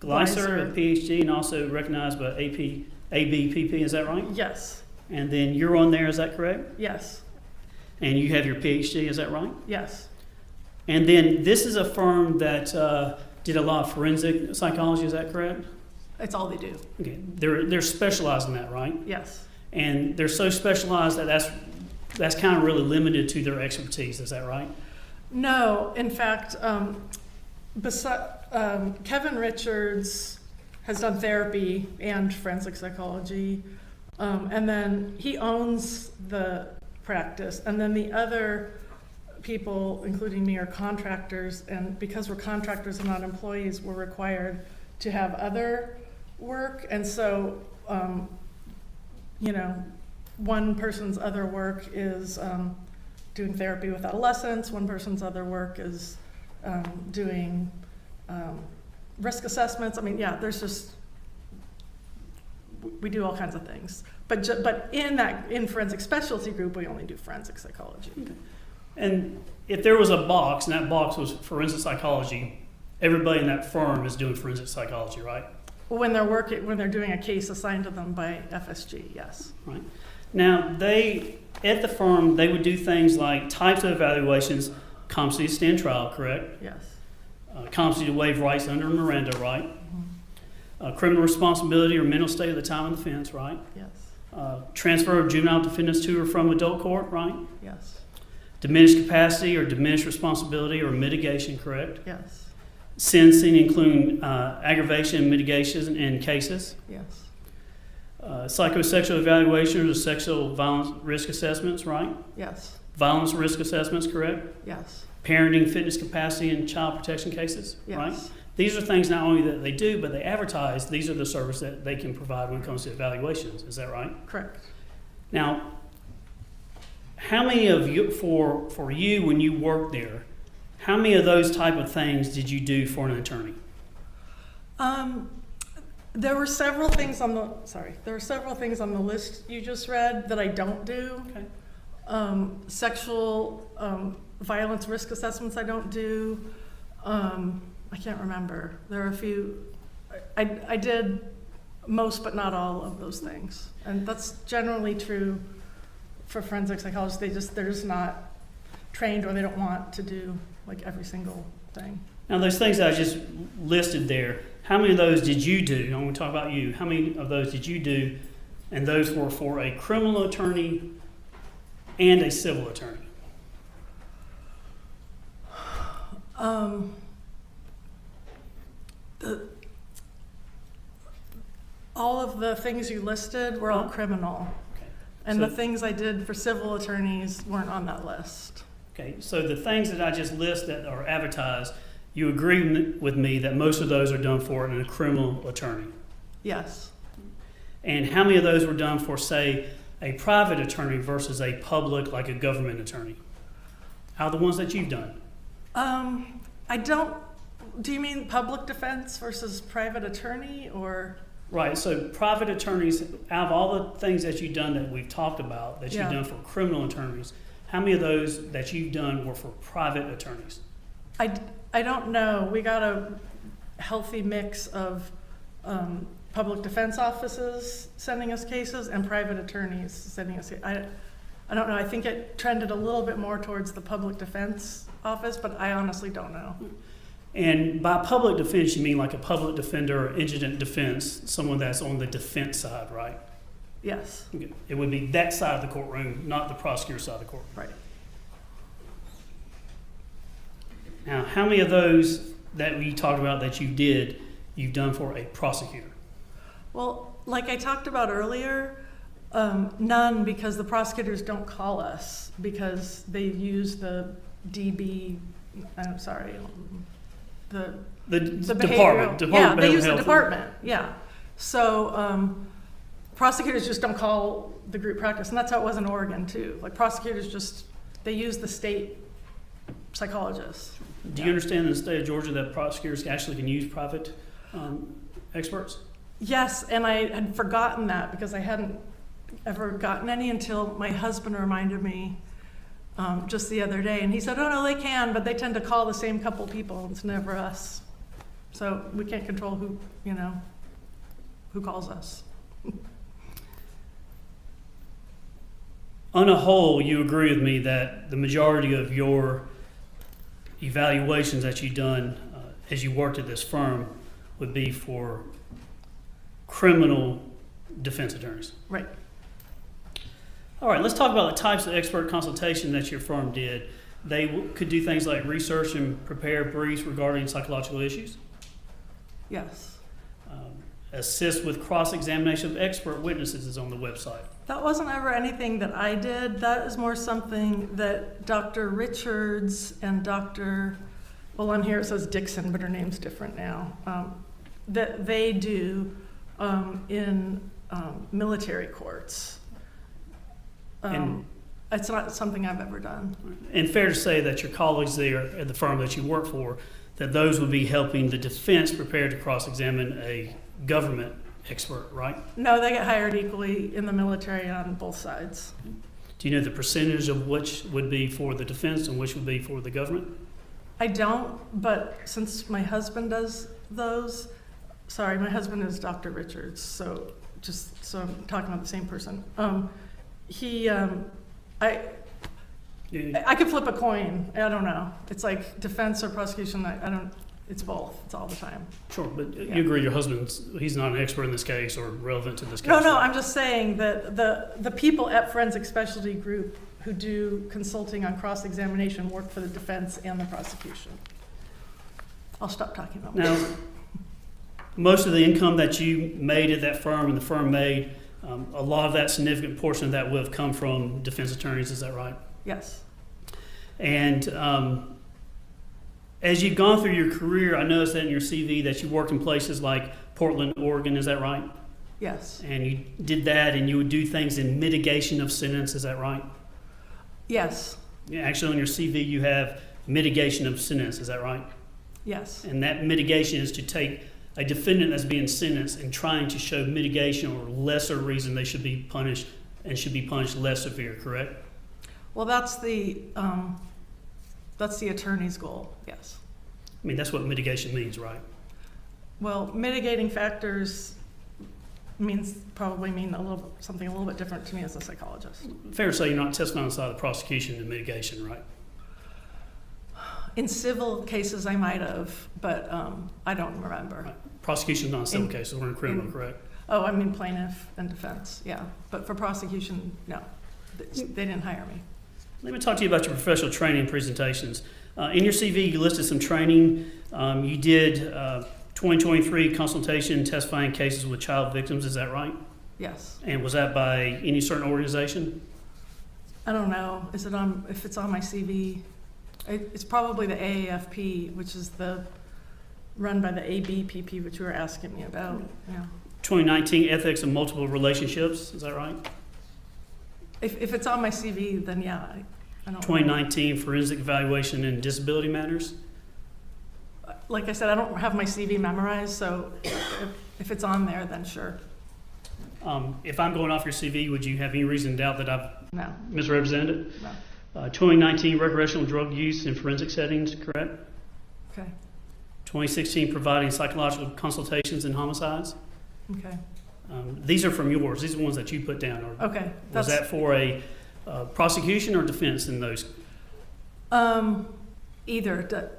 Gleiser, a PhD, and also recognized by ABPP, is that right? Yes. And then you're on there, is that correct? Yes. And you have your PhD, is that right? Yes. And then this is a firm that did a lot of forensic psychology, is that correct? It's all they do. Okay, they're specialized in that, right? Yes. And they're so specialized that that's kind of really limited to their expertise, is that right? No, in fact, Kevin Richards has done therapy and forensic psychology, and then he owns the practice, and then the other people, including me, are contractors, and because we're contractors and not employees, we're required to have other work, and so one person's other work is doing therapy with adolescents, one person's other work is doing risk assessments. I mean, we do all kinds of things. But in forensic specialty group, we only do forensic psychology. Okay. And if there was a box, and that box was forensic psychology, everybody in that firm is doing forensic psychology, right? When they're doing a case assigned to them by FSG, yes. Right. Now, at the firm, they would do things like types of evaluations, competency to stand trial, correct? Yes. Competency to waive rights under Miranda, right? Criminal responsibility or mental state at the time of offense, right? Yes. Transfer of juvenile defendants to or from adult court, right? Yes. Diminished capacity or diminished responsibility or mitigation, correct? Yes. Sentencing, including aggravation and mitigation in cases. Yes. Psychosexual evaluations or sexual violence risk assessments, right? Yes. Violence risk assessments, correct? Yes. Parenting, fitness capacity, and child protection cases, right? Yes. These are things not only that they do, but they advertise. These are the service that they can provide when it comes to evaluations. Is that right? Correct. Now, how many of you, for you when you worked there, how many of those type of things did you do for an attorney? There were several things on the list you just read that I don't do. Okay. Sexual violence risk assessments I don't do. I can't remember. There are a few. I did most but not all of those things. And that's generally true for forensic psychologists. They're just not trained, or they don't want to do like every single thing. Now, those things that I just listed there, how many of those did you do? I'm going to talk about you. How many of those did you do? And those were for a criminal attorney and a civil attorney. All of the things you listed were all criminal. Okay. And So- the things I did for civil attorneys weren't on that list. Okay, so the things that I just list that are advertised, you agree with me that most of those are done for a criminal attorney. Yes. And how many of those were done for, say, a private attorney versus a public, like a government attorney? Out of the ones that you've done? Do you mean public defense versus private attorney, or? Right, so private attorneys, out of all the things that you've done that we've talked about, that you've Yeah. done for criminal attorneys, how many of those that you've done were for private attorneys? I don't know. We got a healthy mix of public defense offices sending us cases and private attorneys sending us. I don't know. I think it trended a little bit more towards the public defense office, but I honestly don't know. And by public defense, you mean like a public defender or indigent defense, someone that's on the defense side, right? Yes. Okay. It would be that side of the courtroom, not the prosecutor side of the courtroom. Right. Now, how many of those that we talked about that you've done for a prosecutor? Well, like I talked about earlier, none, because the prosecutors don't call us because they use the DB. I'm sorry, the Department. Yeah, they of use the Health. department. Yeah, so prosecutors just don't call the group practice, and that's how it was in Oregon too. Like prosecutors they use the state psychologists. Do you understand in the state of Georgia that prosecutors actually can use private experts? Yes, and I had forgotten that because I hadn't ever gotten any until my husband reminded me just the other day. And he said, oh, no, they can, but they tend to call the same couple people. It's never us. So we can't control who calls us. On a whole, you agree with me that the majority of your evaluations that you've done as you worked at this firm would be for criminal defense attorneys. Right. All right, let's talk about the types of expert consultation that your firm did. They could do things like research and prepare briefs regarding psychological issues, Yes. assist with cross-examination of expert witnesses is on the website. That wasn't ever anything that I did. That is more something that Dr. Richards and well, on here it says Dixon, but her name's different now, that they do in military courts. And- It's not something I've ever done. And fair to say that your colleagues there at the firm that you work for, that those would be helping the defense prepare to cross-examine a government expert, right? No, they get hired equally in the military on both sides. Do you know the percentage of which would be for the defense and which would be for the government? I don't, but since my husband does those, sorry, my husband is Dr. Richards, so just so I'm talking about the same person. I could flip a coin. I don't know. It's like defense or prosecution. I don't. It's both. It's all the time. Sure, but Yeah. you agree your he's not an expert in this case or relevant to this case? No, right? I'm just saying that the people at Forensic Specialty Group who do consulting on cross-examination work for the defense and the prosecution. I'll stop talking about Now, most of the income that you made at that firm and the firm made, a lot of that significant portion of that would have come from defense attorneys, is that right? Yes. And as you've gone through your career, I noticed that in your CV that you worked in places like Portland, Oregon, is that right? Yes. And you did that and you would do things in mitigation of sentence, is that right? Yes. Yeah, actually on your CV you have mitigation of sentence, is that right? Yes. And that mitigation is to take a defendant that's being sentenced and trying to show mitigation or lesser reason they should be punished and should be punished less severe, correct? Well, that's the attorney's goal. Yes. I mean, that's what mitigation means, right? Well, mitigating factors probably mean something a little bit different to me as a psychologist. Fair to say you're not testifying on the side of the prosecution and mitigation, right? In civil cases, I might have, but I don't remember. Right. Prosecution's not a civil case, so we're in criminal, correct? Oh, I mean plaintiff and defense, yeah. But for prosecution, no. They didn't hire me. Let me talk to you about your professional training and presentations. In your CV, you listed some training. You did 2023 consultation testifying cases with child victims, is that right? Yes. And was that by any certain organization? I don't know. If it's on my CV? It's probably the AAFP, which is run by the ABPP, which you were asking me about. Yeah. 2019 ethics and multiple relationships, is that right? If it's on my CV, then yeah. I don't 2019 forensic evaluation in disability matters. Like I said, I don't have my CV memorized, so if it's on there, then sure. If I'm going off your CV, would you have any reason to doubt that I've No. misrepresented it? No. 2019 recreational drug use in forensic settings, correct? Okay. 2016 providing psychological consultations in homicides. Okay. These are from yours. These are the ones that you put down. Okay. Was that for a prosecution or defense in those? Either.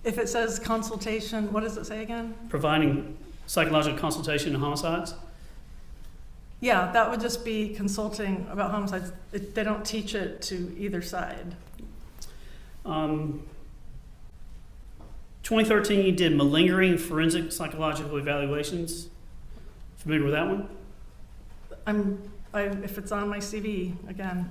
If it says consultation, what does it say again? Providing psychological consultation in homicides? Yeah, that would just be consulting about homicides. They don't teach it to either side. 2013, you did malingering forensic psychological evaluations. Familiar with that one? If it's on my CV, again.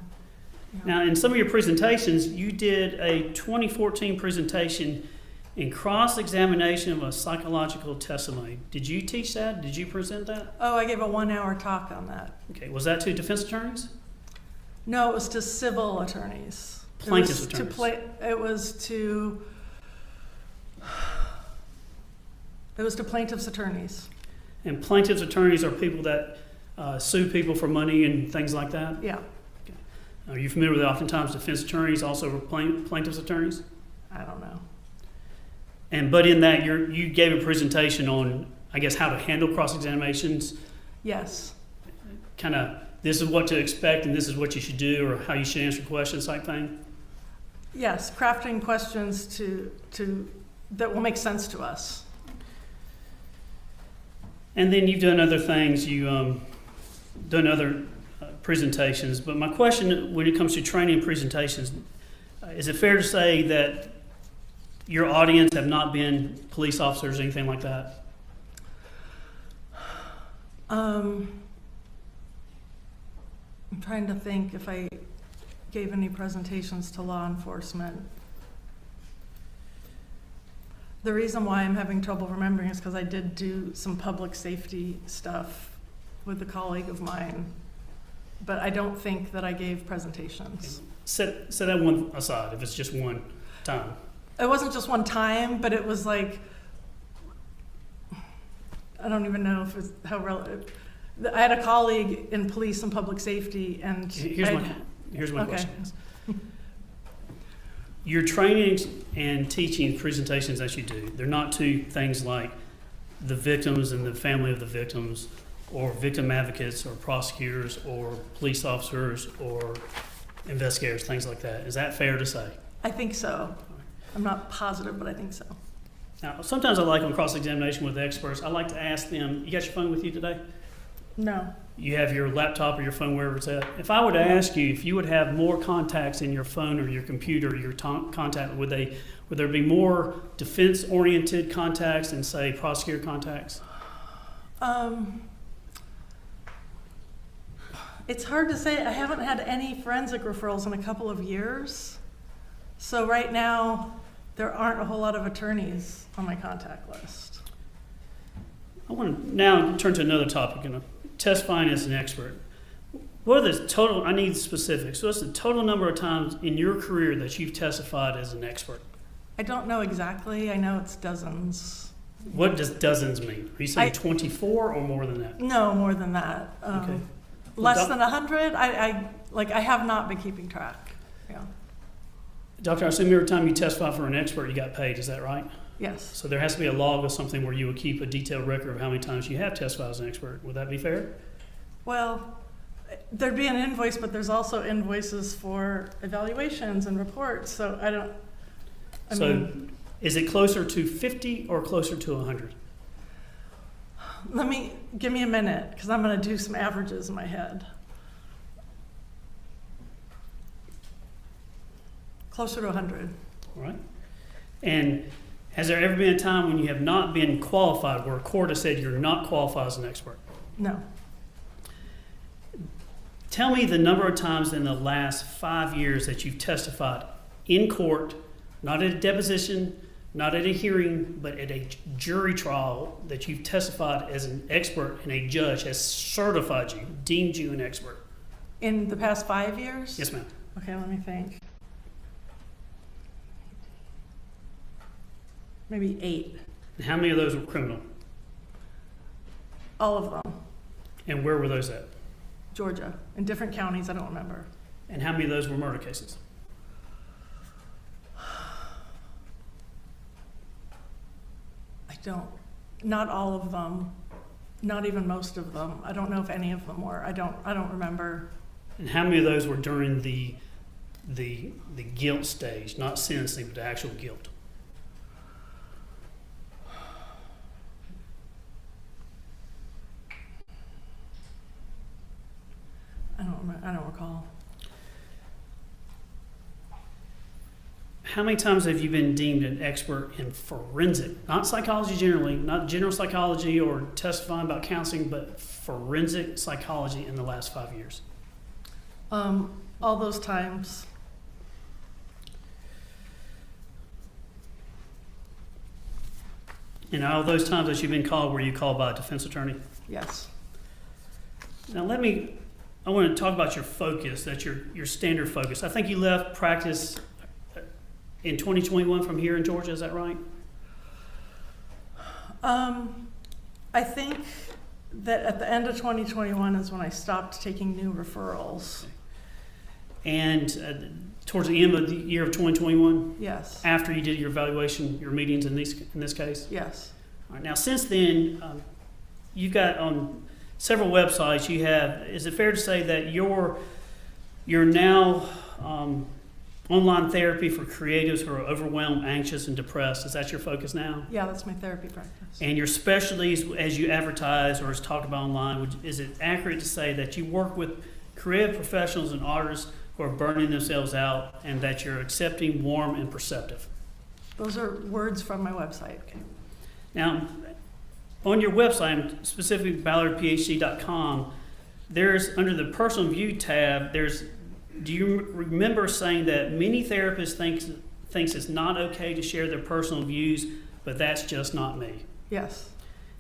Yeah. Now, in some of your presentations, you did a 2014 presentation in cross-examination of a psychological testimony. Did you teach that? Did you present that? Oh, I gave a 1-hour talk on that. Okay, was that to defense attorneys? No, it was to civil attorneys. Plaintiff's attorneys. It was to plaintiffs' attorneys. And plaintiff's attorneys are people that sue people for money and things like that? Yeah. Okay. Are you familiar with oftentimes defense attorneys also were plaintiff's attorneys? I don't know. But in that, you gave a presentation on, I guess, how to handle cross-examinations. Yes. Kind of, this is what to expect and this is what you should do, or how you should answer questions type thing? Yes, crafting questions that will make sense to us. And then you've done other things. You've done other presentations. But my question, when it comes to training and presentations, is it fair to say that your audience have not been police officers or anything like that? I'm trying to think if I gave any presentations to law enforcement. The reason why I'm having trouble remembering is because I did do some public safety stuff with a colleague of mine, but I don't think that I gave presentations. Set that one aside if it's just one time. It wasn't just one time, but it was like, I don't even know if it's how relevant. I had a colleague in police and public safety, and Here's my okay. question. Your training and teaching presentations that you do, they're not to things like the victims and the family of the victims, or victim advocates, or prosecutors, or police officers, or investigators, things like that. Is that fair to say? I think so. I'm not positive, but I think so. Now, sometimes I like on cross-examination with experts, I like to ask them, you got your phone with you today? No. You have your laptop or your phone wherever it's at. If I were to ask you if you would have more contacts in your phone or your computer, your contact, would there be more defense-oriented contacts than, say, prosecutor contacts? It's hard to say. I haven't had any forensic referrals in a couple of years. So right now, there aren't a whole lot of attorneys on my contact list. I want to now turn to another topic, testifying as an expert. What are the total, I need specifics. What's the total number of times in your career that you've testified as an expert? I don't know exactly. I know it's dozens. What does dozens mean? Are you saying 24 or more than that? No, more than that. Okay. Less than 100? I have not been keeping track. Yeah. Doctor, I assume every time you testify for an expert, you got paid. Is that right? Yes. So there has to be a log of something where you would keep a detailed record of how many times you have testified as an expert. Would that be fair? Well, there'd be an invoice, but there's also invoices for evaluations and reports, so I So mean, is it closer to 50 or closer to 100? give me a minute, because I'm going to do some averages in my head. Closer to 100. All right. And has there ever been a time when you have not been qualified, where a court has said you're not qualified as an expert? No. Tell me the number of times in the last 5 years that you've testified in court, not at a deposition, not at a hearing, but at a jury trial, that you've testified as an expert and a judge has certified you, deemed you an expert. In the past 5 years? Yes, ma'am. Okay, let me think. Maybe 8. And how many of those were criminal? All of them. And where were those at? Georgia. In different counties, I don't remember. And how many of those were murder cases? Not all of them, not even most of them. I don't know if any of them were. I don't remember. And how many of those were during the guilt stage, not sentencing, but the actual guilt? I don't recall. How many times have you been deemed an expert in forensic, not psychology generally, not general psychology or testifying about counseling, but forensic psychology in the last 5 years? All those times. And all those times that you've been called, were you called by a defense attorney? Yes. Now I want to talk about your focus, that's your standard focus. I think you left practice in 2021 from here in Georgia, is that right? I think that at the end of 2021 is when I stopped taking new referrals. And towards the end of the year of 2021, Yes. after you did your evaluation, your meetings in this case? Yes. All right, now since then, you've got on several websites, you have, is it fair to say that you're now online therapy for creatives who are overwhelmed, anxious, and depressed? Is that your focus now? Yeah, that's my therapy practice. And your specialties, as you advertise or as talked about online, is it accurate to say that you work with creative professionals and artists who are burning themselves out, and that you're accepting, warm, and perceptive? Those are words from my website. Now, on your website, specifically ballardphd.com, there's, under the personal view tab, do you remember saying that many therapists thinks it's not okay to share their personal views, but that's just not me? Yes.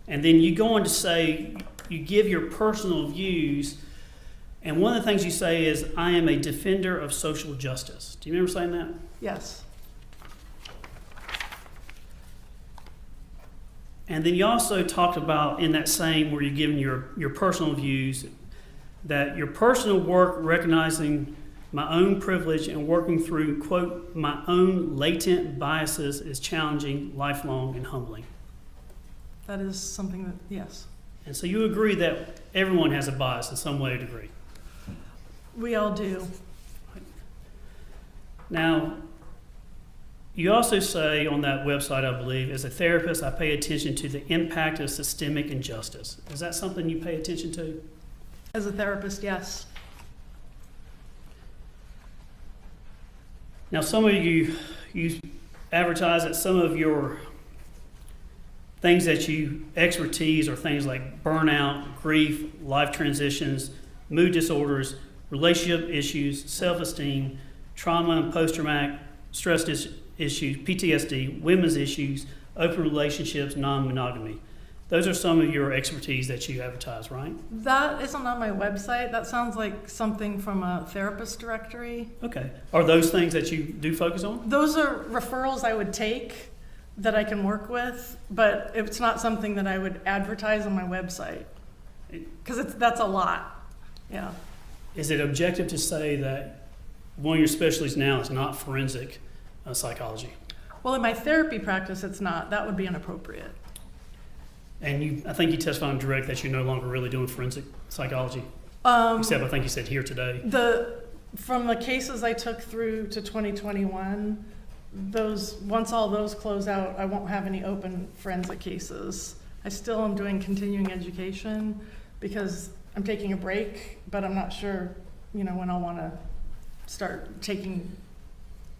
And then you go on to say, you give your personal views, and one of the things you say is, I am a defender of social justice. Do you remember saying that? Yes. And then you also talked about, in that same, where you're giving your personal views, that your personal work recognizing my own privilege and working through, quote, my own latent biases is challenging, lifelong, and humbling. That is something that, yes. And so you agree that everyone has a bias in some way or degree. We all do. Now, you also say on that website, I believe, as a therapist, I pay attention to the impact of systemic injustice. Is that something you pay attention to? As a therapist, yes. Now, some of you advertise that some of your things that you expertise are things like burnout, grief, life transitions, mood disorders, relationship issues, self-esteem, trauma and post-traumatic stress issues, PTSD, women's issues, open relationships, non-monogamy. Those are some of your expertise that you advertise, right? That isn't on my website. That sounds like something from a therapist directory. Okay. Are those things that you do focus on? Those are referrals I would take that I can work with, but it's not something that I would advertise on my website because that's a lot. Yeah. Is it objective to say that one of your specialties now is not forensic psychology? Well, in my therapy practice, it's not. That would be inappropriate. And I think you testified on direct that you're no longer really doing forensic psychology, except I think you said here today. From the cases I took through to 2021, once all those close out, I won't have any open forensic cases. I still am doing continuing education because I'm taking a break, but I'm not sure, when I'll want to start taking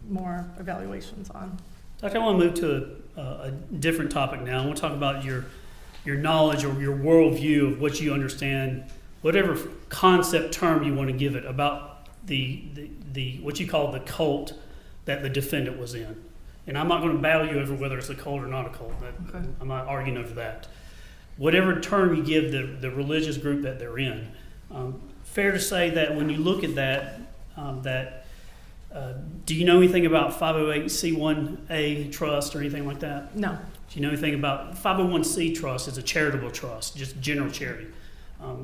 more evaluations on. Doctor, I want to move to a different topic now. I want to talk about your knowledge or your worldview of what you understand, whatever concept term you want to give it, about the what you call the cult that the defendant was in. And I'm not going to battle you over whether it's a cult or not a cult. Okay. I'm not arguing over that. Whatever term you give the religious group that they're in, fair to say that when you look at that, do you know anything about 508c1a trust or anything like that? No. Do you know anything about 501c trust? Is a charitable trust, just general charity.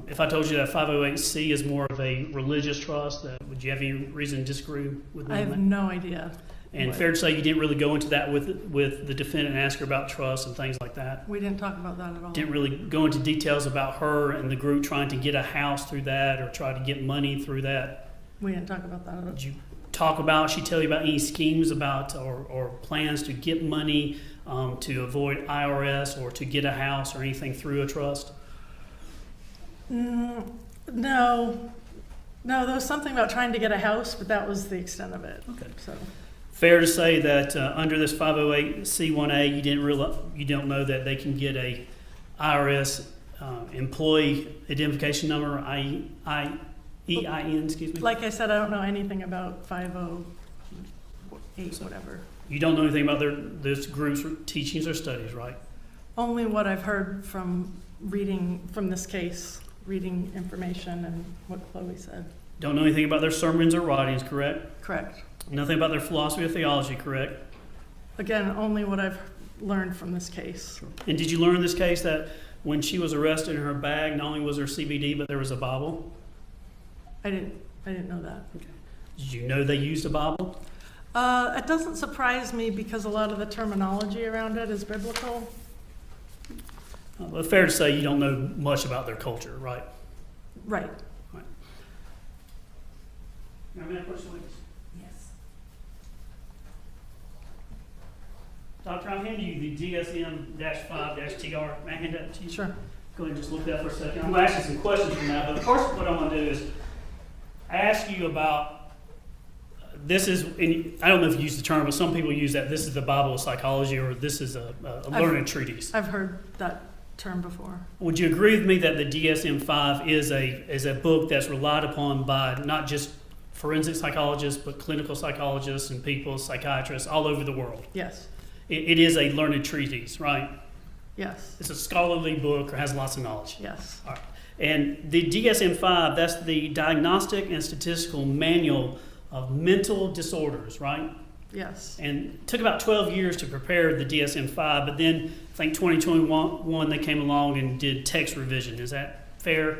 If I told you that 508c is more of a religious trust, would you have any reason to disagree with me? I on have that? no idea. And fair to say you didn't really go into that with the defendant and ask her about trust and things like that? We didn't talk about that at all. Didn't really go into details about her and the group trying to get a house through that or try to get money through that? We didn't talk about that at all. Did you talk about, she tell you about any schemes about or plans to get money to avoid IRS or to get a house or anything through a trust? No. No, there was something about trying to get a house, but that was the extent of it. Okay. So Fair to say that under this 508c1a, you don't know that they can get a IRS employee identification number, EIN, excuse me? like I said, I don't know anything about 508, whatever. You don't know anything about this group's teachings or studies, right? Only what I've heard from reading from this case, reading information and what Chloe said. Don't know anything about their sermons or writings, correct? Correct. Nothing about their philosophy or theology, correct? Again, only what I've learned from this case. And did you learn in this case that when she was arrested in her bag, not only was there CBD, but there was a Bible? I didn't know that. Did you know they used a Bible? It doesn't surprise me because a lot of the terminology around it is biblical. Well, fair to say you don't know much about their culture, right? Right. Any questions? Yes. Doctor, I'm handing you the DSM-5-TR. May I hand that to you? Sure. Go ahead and just look at that for a second. I'm going to ask you some questions from that, but first what I'm going to do is ask you about, this is, and I don't know if you use the term, but some people use that, this is the Bible of psychology, or this is a learned treatise. I've heard that term before. Would you agree with me that the DSM-5 is a book that's relied upon by not just forensic psychologists, but clinical psychologists and people, psychiatrists all over the world? Yes. It is a learned treatise, right? Yes. It's a scholarly book or has lots of knowledge. Yes. All right. And the DSM-5, that's the Diagnostic and Statistical Manual of Mental Disorders, right? Yes. And it took about 12 years to prepare the DSM-5, but then I think 2021 they came along and did text revision. Is that fair?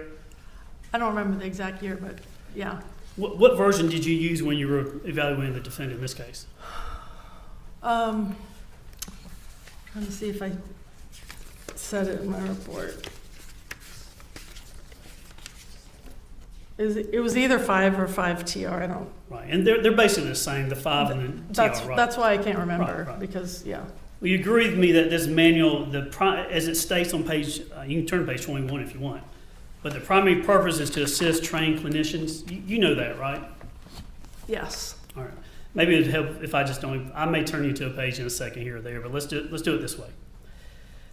I don't remember the exact year, but yeah. What version did you use when you were evaluating the defendant in this case? Trying to see if I said it in my report. It was either 5 or 5TR. I don't. Right, and they're basically the same, the 5 and the TR, right? That's why I can't remember, Right. because yeah. Well, you agree with me that this manual, as it states on page, you can turn to page 21 if you want, but the primary purpose is to assist trained clinicians. You know that, right? Yes. All right. Maybe it'd help if I just don't. I may turn you to a page in a second here or there, but let's do it this way.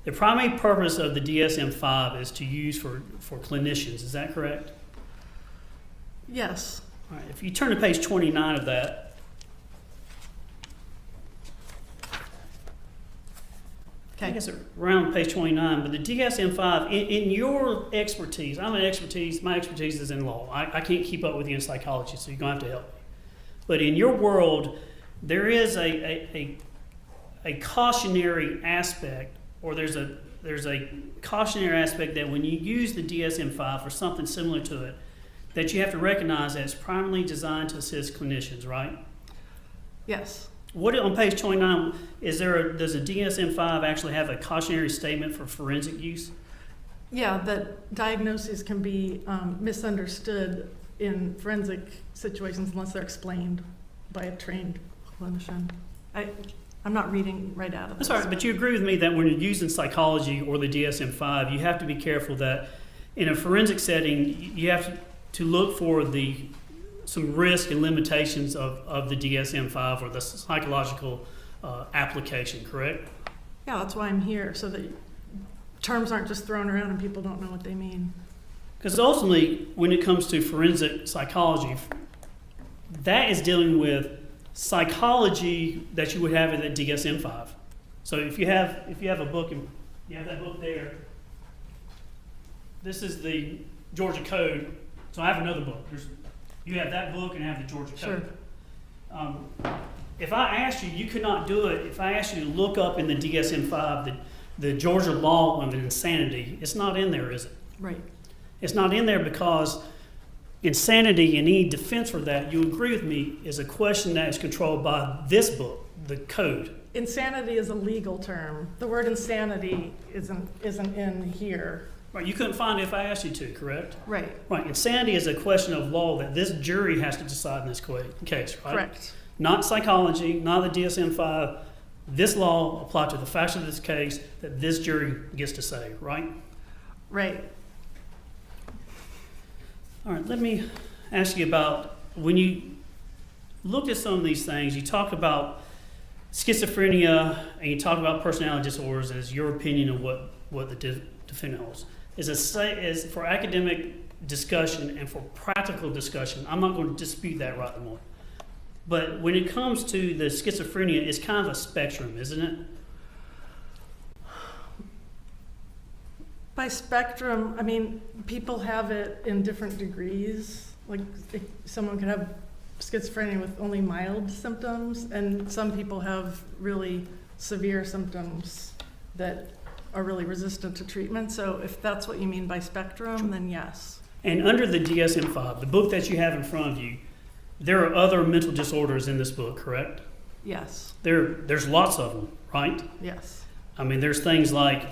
The primary purpose of the DSM-5 is to use for clinicians. Is that correct? Yes. All right. If you turn to page 29 of that. I Okay. guess around page 29, but the DSM-5, in your expertise, my expertise is in law. I can't keep up with you in psychology, so you're going to have to help me. But in your world, there is a cautionary aspect, or there's a cautionary aspect that when you use the DSM-5 for something similar to it, that you have to recognize that it's primarily designed to assist clinicians, right? Yes. What, on page 29, does a DSM-5 actually have a cautionary statement for forensic use? Yeah, that diagnoses can be misunderstood in forensic situations unless they're explained by a trained clinician. I'm not reading right out of this. That's all right, but you agree with me that when you're using psychology or the DSM-5, you have to be careful that in a forensic setting, you have to look for some risk and limitations of the DSM-5 or the psychological application, correct? Yeah, that's why I'm here, so that terms aren't just thrown around and people don't know what they mean. Because ultimately, when it comes to forensic psychology, that is dealing with psychology that you would have in the DSM-5. So if you have a book, and you have that book there, this is the Georgia Code. So I have another book. You have that book and I have the Georgia Code. Sure. If I asked you, you could not do it. If I asked you to look up in the DSM-5 the Georgia law of insanity, it's not in there, is it? Right. It's not in there because insanity and any defense for that, you agree with me, is a question that is controlled by this book, the code. Insanity is a legal term. The word insanity isn't in here. Right, you couldn't find it if I asked you to, correct? Right. Right, insanity is a question of law that this jury has to decide in this case, right? Correct. Not psychology, not the DSM-5. This law applied to the facts of this case that this jury gets to say, right? Right. All right, let me ask you about, when you looked at some of these things, you talk about schizophrenia and you talk about personality disorders as your opinion of what the defendant holds. Is for academic discussion and for practical discussion, I'm not going to dispute that right now. But when it comes to the schizophrenia, it's kind of a spectrum, isn't it? By spectrum, I mean, people have it in different degrees. Like, someone could have schizophrenia with only mild symptoms, and some people have really severe symptoms that are really resistant to treatment. So if that's what you mean by spectrum, then yes. And under the DSM-5, the book that you have in front of you, there are other mental disorders in this book, correct? Yes. There's lots of them, right? Yes. I mean, there's things like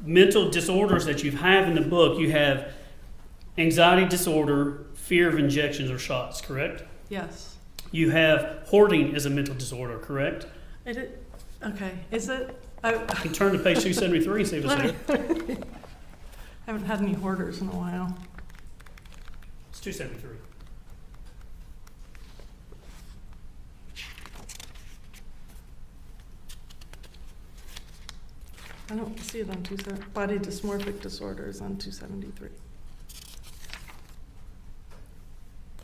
mental disorders that you have in the book. You have anxiety disorder, fear of injections or shots, correct? Yes. You have hoarding as a mental disorder, correct? Okay. Is it? You can turn to page 273 and see if it's there. I haven't had any hoarders in a while. It's 273. I don't see it on body dysmorphic disorders on 273.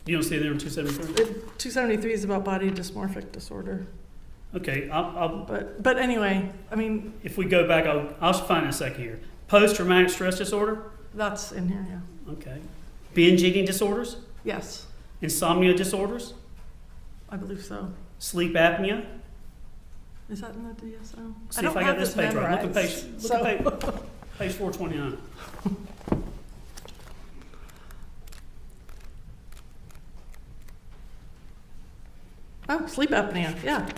You don't see it there in 273? 273 is about body dysmorphic disorder. Okay, But anyway, I mean, if we go back, I'll find it in a second here. Post-traumatic stress disorder? that's in here, yeah. Okay. Binge eating disorders? Yes, Insomnia disorders? I believe so. Sleep apnea? Is that in the DSM? See if I got this page right. Look at memorized, page 429. Oh, sleep apnea, yeah.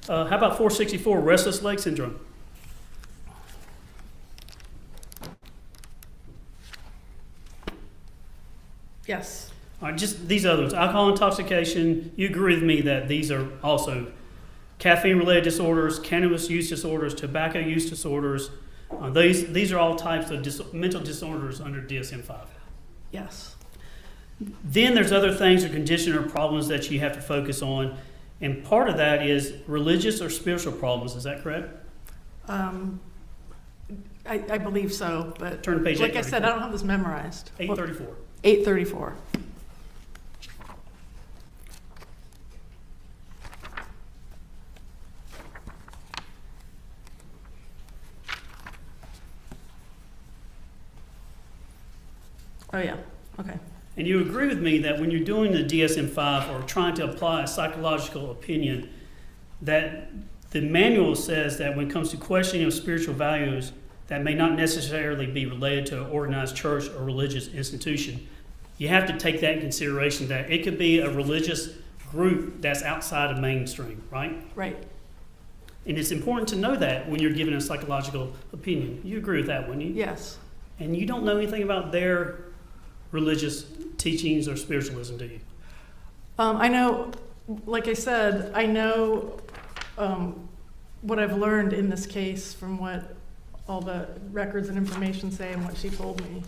How about 464, restless leg syndrome? Yes. All right, just these other ones. Alcohol intoxication, you agree with me that these are also caffeine-related disorders, cannabis use disorders, tobacco use disorders. These are all types of mental disorders under DSM-5. Yes. Then there's other things or condition or problems that you have to focus on, and part of that is religious or spiritual problems. Is that correct? I believe so, but Turn to page like I said, 834. I don't have this memorized. 834. 834. Oh, yeah, okay. And you agree with me that when you're doing the DSM-5 or trying to apply a psychological opinion, that the manual says that when it comes to questioning of spiritual values that may not necessarily be related to an organized church or religious institution, you have to take that in consideration, that it could be a religious group that's outside of mainstream, right? Right. And it's important to know that when you're giving a psychological opinion. You agree with that, wouldn't you? Yes. And you don't know anything about their religious teachings or spiritualism, do you? I know, like I said, I know what I've learned in this case from what all the records and information say and what she told me.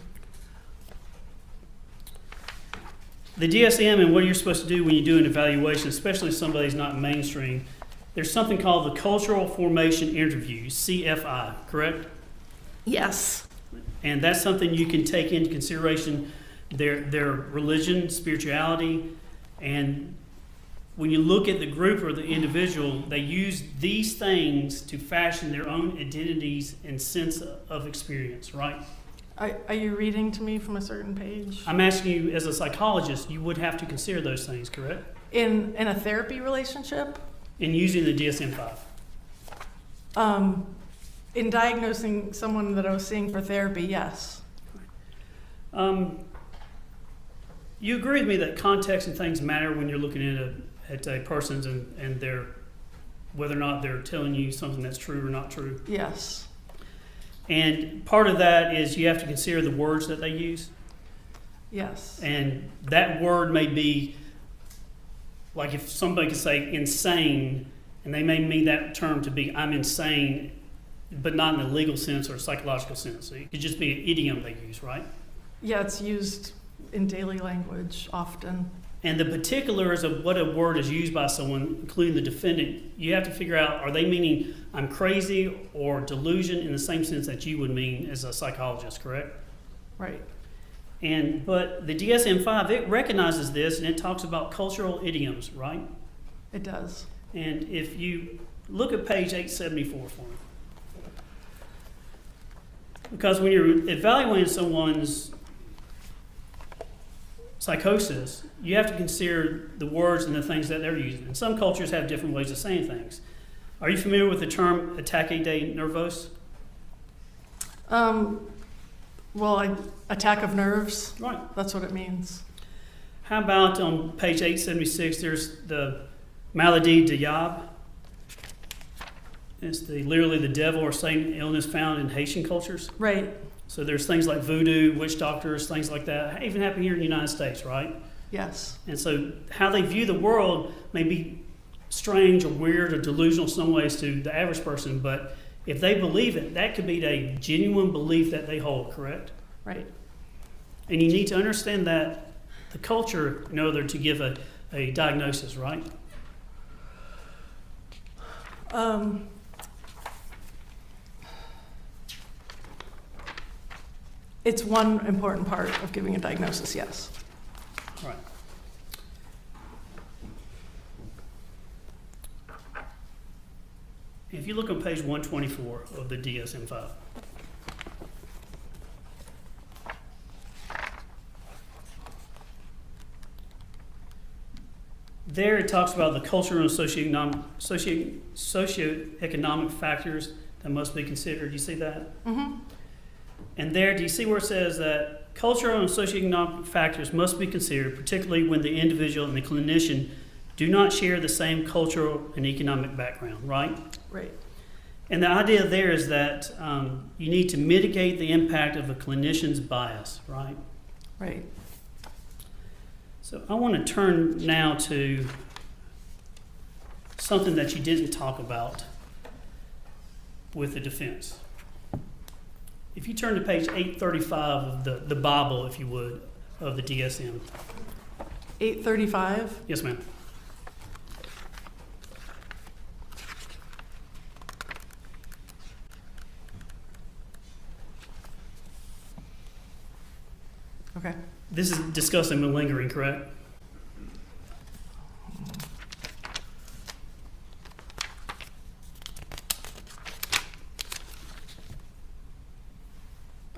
The DSM and what you're supposed to do when you do an evaluation, especially if somebody's not mainstream, there's something called the Cultural Formation Interview, CFI, correct? Yes. And that's something you can take into consideration their religion, spirituality, and when you look at the group or the individual, they use these things to fashion their own identities and sense of experience, right? Are you reading to me from a certain page? I'm asking you, as a psychologist, you would have to consider those things, correct? In a therapy relationship? In using the DSM-5. In diagnosing someone that I was seeing for therapy, yes. You agree with me that context and things matter when you're looking at a person's and their, whether or not they're telling you something that's true or not true? Yes. And part of that is you have to consider the words that they use. Yes. And that word may be, like if somebody could say insane, and they may mean that term to be I'm insane, but not in a legal sense or a psychological sense. So it could just be an idiom they use, right? Yeah, it's used in daily language often. And the particulars of what a word is used by someone, including the defendant, you have to figure out, are they meaning I'm crazy or delusion in the same sense that you would mean as a psychologist, correct? Right. But the DSM-5, it recognizes this and it talks about cultural idioms, right? It does. And if you look at page 874 for me. Because when you're evaluating someone's psychosis, you have to consider the words and the things that they're using. And some cultures have different ways of saying things. Are you familiar with the term ataque de nervos? Attack of nerves. Right. That's what it means. How about on page 876, there's the maladie de Yab. It's literally the devil or Satan illness found in Haitian cultures. Right. So there's things like voodoo, witch doctors, things like that. Even happen here in the United States, right? Yes. And so how they view the world may be strange or weird or delusional in some ways to the average person, but if they believe it, that could be a genuine belief that they hold, correct? Right. And you need to understand that the culture in order to give a diagnosis, right? It's one important part of giving a diagnosis, yes. Right. If you look on page 124 of the DSM-5, there it talks about the cultural and socioeconomic factors that must be considered. You see that? Mm-hmm. And there, do you see where it says that cultural and socioeconomic factors must be considered, particularly when the individual and the clinician do not share the same cultural and economic background, right? Right. And the idea there is that you need to mitigate the impact of a clinician's bias, right? Right. So I want to turn now to something that you didn't talk about with the defense. If you turn to page 835 of the Bible, if you would, of the DSM. 835. Yes, ma'am. Okay. This is discussing malingering, correct?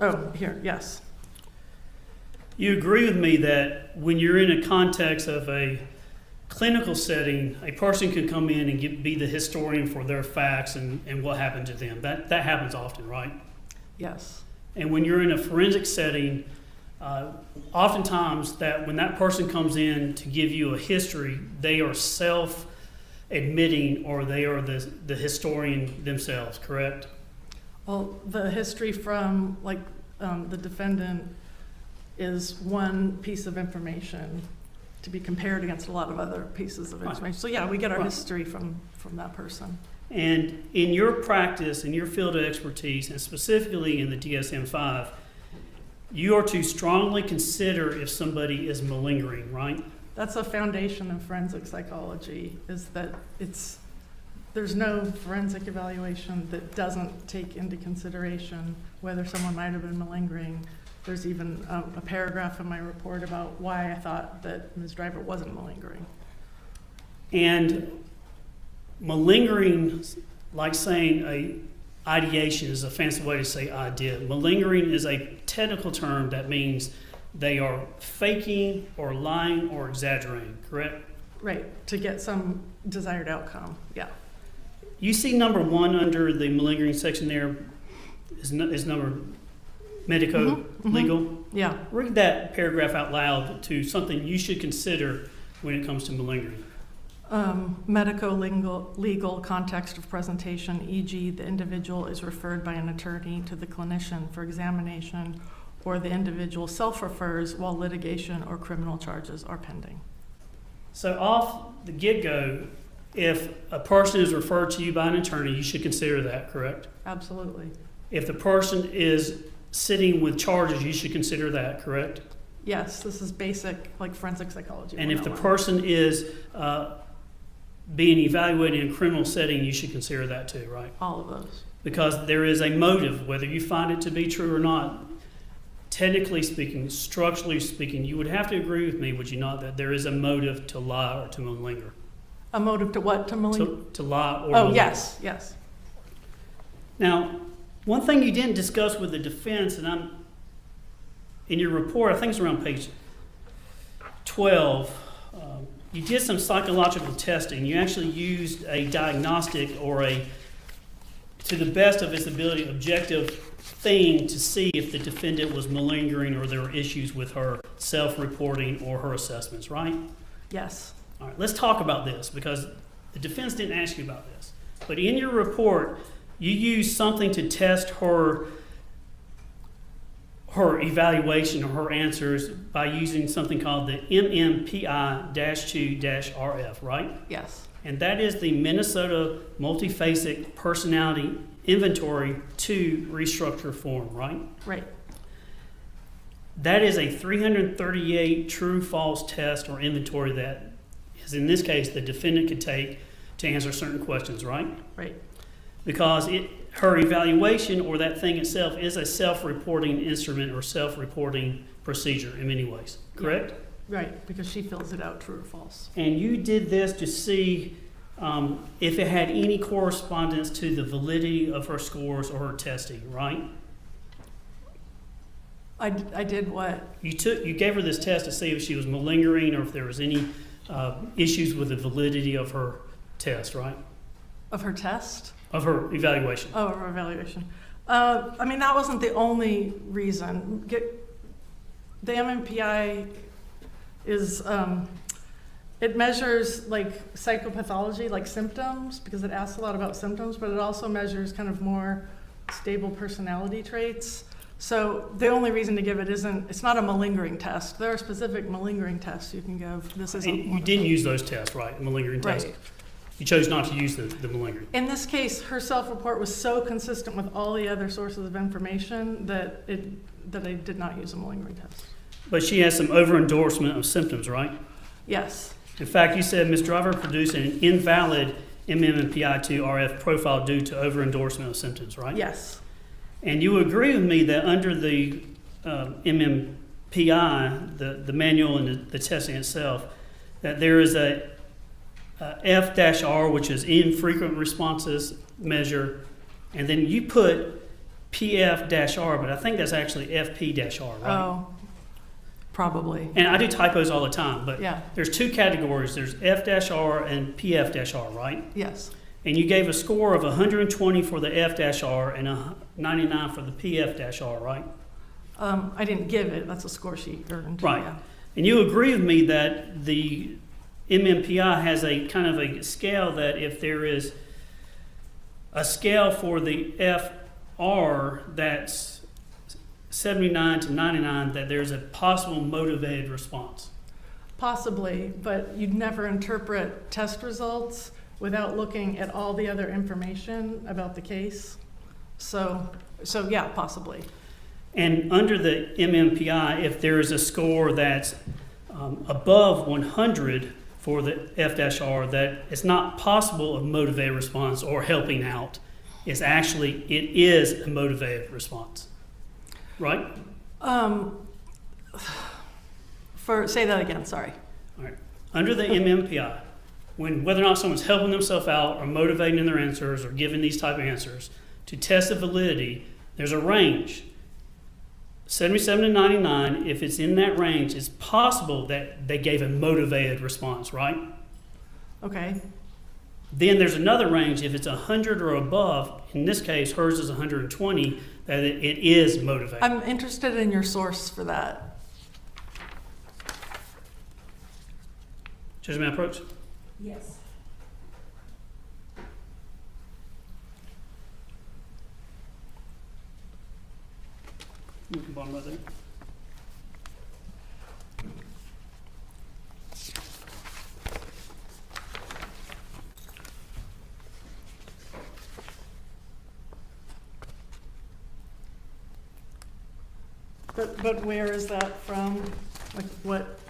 Oh, here, yes. You agree with me that when you're in a context of a clinical setting, a person can come in and be the historian for their facts and what happened to them. That happens often, right? Yes. And when you're in a forensic setting, oftentimes that when that person comes in to give you a history, they are self-admitting or they are the historian themselves, correct? Well, the history from, like, the defendant is one piece of information to be compared against a lot of other pieces of information. So yeah, we get our history from that person. And in your practice, in your field of expertise, and specifically in the DSM-5, you are to strongly consider if somebody is malingering, right? That's a foundation of forensic psychology, is that there's no forensic evaluation that doesn't take into consideration whether someone might have been malingering. There's even a paragraph in my report about why I thought that Ms. Driver wasn't malingering. And malingering, like saying a ideation is a fancy way to say idea. Malingering is a technical term that means they are faking or lying or exaggerating, correct? Right, to get some desired outcome, yeah. You see number 1 under the malingering section there is number medico-legal. Yeah. Read that paragraph out loud to something you should consider when it comes to malingering. Medico-legal context of presentation, e.g. the individual is referred by an attorney to the clinician for examination, or the individual self-refers while litigation or criminal charges are pending. So off the get-go, if a person is referred to you by an attorney, you should consider that, correct? Absolutely. If the person is sitting with charges, you should consider that, correct? Yes, this is basic, like, forensic psychology. And if the 101. person is being evaluated in a criminal setting, you should consider that too, right? All of those. Because there is a motive, whether you find it to be true or not. Technically speaking, structurally speaking, you would have to agree with me, would you not, that there is a motive to lie or to malinger? A motive to what? To malinger? To lie or Oh, malinger. yes. Now, one thing you didn't discuss with the defense, and in your report, I think it's around page 12, you did some psychological testing. You actually used a diagnostic or to the best of its ability, objective thing to see if the defendant was malingering or there were issues with her self-reporting or her assessments, right? Yes. All right, let's talk about this because the defense didn't ask you about this. But in your report, you used something to test her evaluation or her answers by using something called the MMPI-2-RF, right? Yes. And that is the Minnesota Multiphasic Personality Inventory 2 restructure form, right? Right. That is a 338 true-false test or inventory that is, in this case, the defendant could take to answer certain questions, right? Right. Because her evaluation or that thing itself is a self-reporting instrument or self-reporting procedure in many ways, correct? Yeah. Right, because she fills it out true or false. And you did this to see if it had any correspondence to the validity of her scores or her testing, right? I did what? You gave her this test to see if she was malingering or if there was any issues with the validity of her test, right? Of her test? Of her evaluation. Oh, her evaluation. I mean, that wasn't the only reason. The MMPI is, it measures like psychopathology, like symptoms, because it asks a lot about symptoms, but it also measures kind of more stable personality traits. So the only reason to give it it's not a malingering test. There are specific malingering tests you can give. This isn't. You didn't use those tests, right? Malingering tests. Right. You chose not to use the malingering. In this case, her self-report was so consistent with all the other sources of information that I did not use a malingering test. But she has some over-endorsement of symptoms, right? Yes. In fact, you said Ms. Driver produced an invalid MMPI-2-RF profile due to over-endorsement of symptoms, right? Yes. And you agree with me that under the MMPI, the manual and the testing itself, that there is a F-R, which is infrequent responses measure, and then you put PF-R, but I think that's actually FP-R, right? Oh, probably. And I do typos all the time, but Yeah. there's two categories. There's F-R and PF-R, right? Yes. And you gave a score of 120 for the F-R and a 99 for the PF-R, right? I didn't give it, that's a score sheet earned. Right. Yeah. And you agree with me that the MMPI has a kind of a scale that if there is a scale for the FR that's 79 to 99, that there's a possible motivated response. Possibly, but you'd never interpret test results without looking at all the other information about the case. So yeah, possibly. And under the MMPI, if there is a score that's above 100 for the F-R, that it's not possible a motivated response or helping out. It is a motivated response, right? Say that again, sorry. All right. Under the MMPI, whether or not someone's helping themselves out or motivating in their answers or giving these type of answers, to test the validity, there's a range. 77 to 99, if it's in that range, it's possible that they gave a motivated response, right? Okay. Then there's another range, if it's 100 or above, in this case, hers is 120, that it is motivated. I'm interested in your source for that. Judgment approach? Yes. You can bottom right there. But where is that from? Like what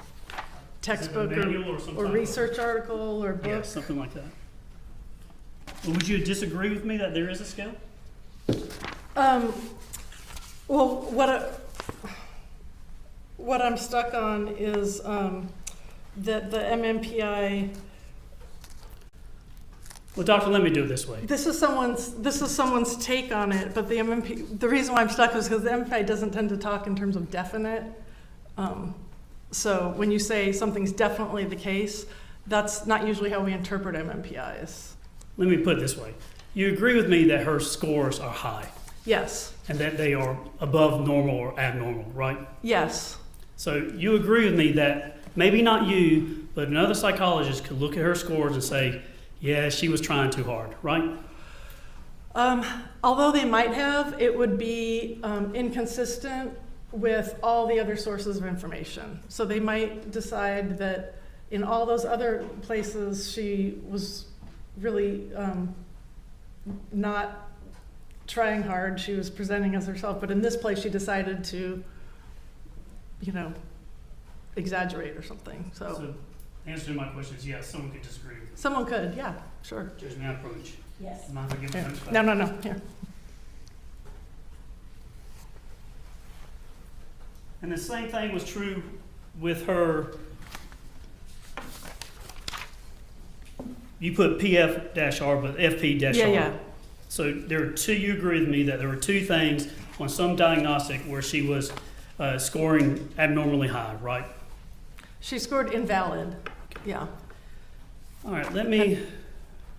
textbook manual or some type of- research article or book? Yeah, something like that. Well, would you disagree with me that there is a scale? Well, what I'm stuck on is that the MMPI. Well, doctor, let me do it this way. This is someone's take on it, but the MMP. The reason why I'm stuck is because the MMPI doesn't tend to talk in terms of definite. So when you say something's definitely the case, that's not usually how we interpret MMPIs. Let me put it this way. You agree with me that her scores are high Yes. and that they are above normal or abnormal, right? Yes. So you agree with me that maybe not you, but another psychologist could look at her scores and say, yeah, she was trying too hard, right? Although they might have, it would be inconsistent with all the other sources of information. So they might decide that in all those other places she was really not trying hard. She was presenting as herself, but in this place she decided to, exaggerate or something. So the answer to my question is yes, someone could disagree. someone could, yeah, sure. Judgment approach. Yes. Am I forgiving Here. them? No, here. And the same thing was true with her. You put PF-R, but FP-R. Yeah. So there are two, you agree with me that there were two things on some diagnostic where she was scoring abnormally high, right? She scored invalid. Yeah. All right, let me,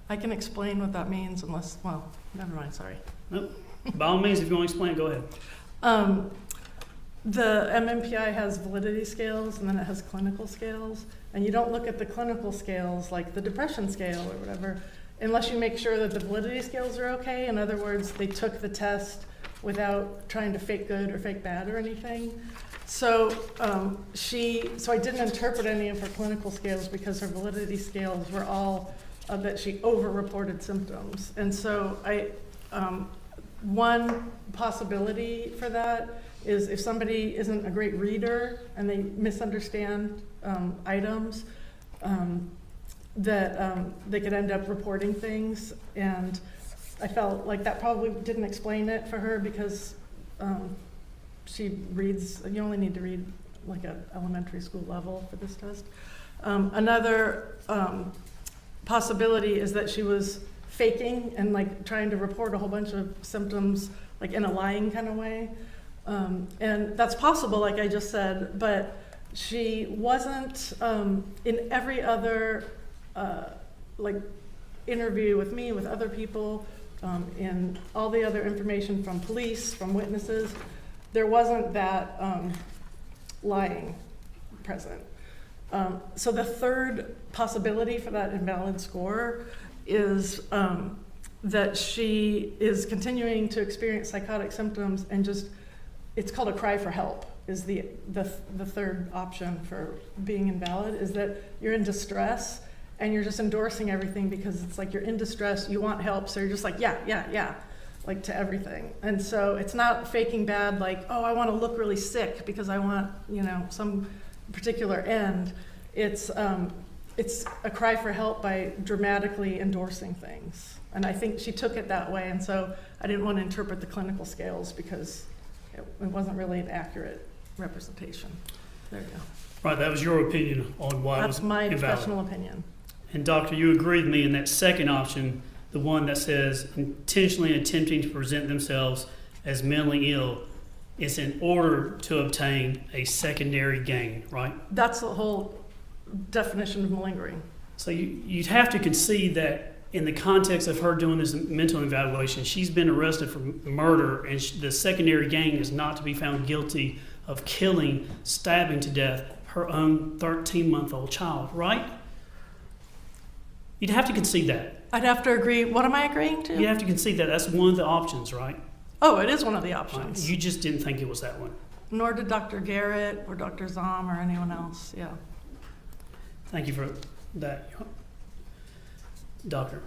I can explain what that means unless, well, never mind, sorry. nope. By all means, if you want to explain, go ahead. The MMPI has validity scales and then it has clinical scales. And you don't look at the clinical scales like the depression scale or whatever unless you make sure that the validity scales are okay. In other words, they took the test without trying to fake good or fake bad or anything. So I didn't interpret any of her clinical scales because her validity scales were all that she over-reported symptoms. And so one possibility for that is if somebody isn't a great reader and they misunderstand items, that they could end up reporting things. And I felt like that probably didn't explain it for her because she reads, you only need to read like an elementary school level for this test. Another possibility is that she was faking and like trying to report a whole bunch of symptoms like in a lying kind of way. And that's possible, like I just said, but she wasn't in every other like interview with me, with other people, in all the other information from police, from witnesses. there wasn't that lying present. So the third possibility for that invalid score is that she is continuing to experience psychotic symptoms and just, it's called a cry for help, is the third option for being invalid, is that you're in distress and you're just endorsing everything because it's like you're in distress, you want help, so you're just like, yeah, like to everything. And so it's not faking bad, like, oh, I want to look really sick because I want, some particular end. It's a cry for help by dramatically endorsing things. And I think she took it that way, and so I didn't want to interpret the clinical scales because it wasn't really an accurate representation. There you go. Right, that was your opinion on why it was That's my invalid. professional opinion. And doctor, you agree with me in that second option, the one that says intentionally attempting to present themselves as mentally ill is in order to obtain a secondary gain, right? That's the whole definition of malingering. So you'd have to concede that in the context of her doing this mental evaluation, she's been arrested for murder, and the secondary gain is not to be found guilty of killing, stabbing to death her own 13-month-old child, right? You'd have to concede that. I'd have to agree. What am I agreeing to? You have to concede that. That's one of the options, right? Oh, it is one of the Right. options. You just didn't think it was that one. Nor did Dr. Garrett or Dr. Zom or anyone else. Yeah. Thank you for that, doctor.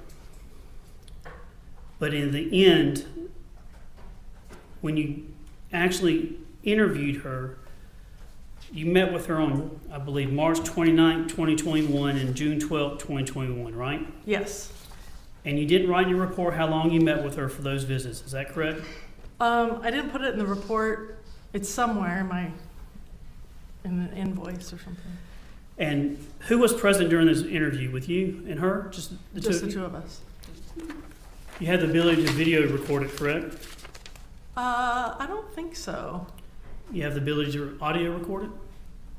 But in the end, when you actually interviewed her, you met with her on, I believe, March 29, 2021 and June 12, 2021, right? Yes. And you didn't write in your report how long you met with her for those visits. Is that correct? I didn't put it in the report. It's somewhere in an invoice or something. And who was present during this interview with you and her? Just the Just two? the two of us. You had the ability to video record it, correct? I don't think so. You have the ability to audio record it?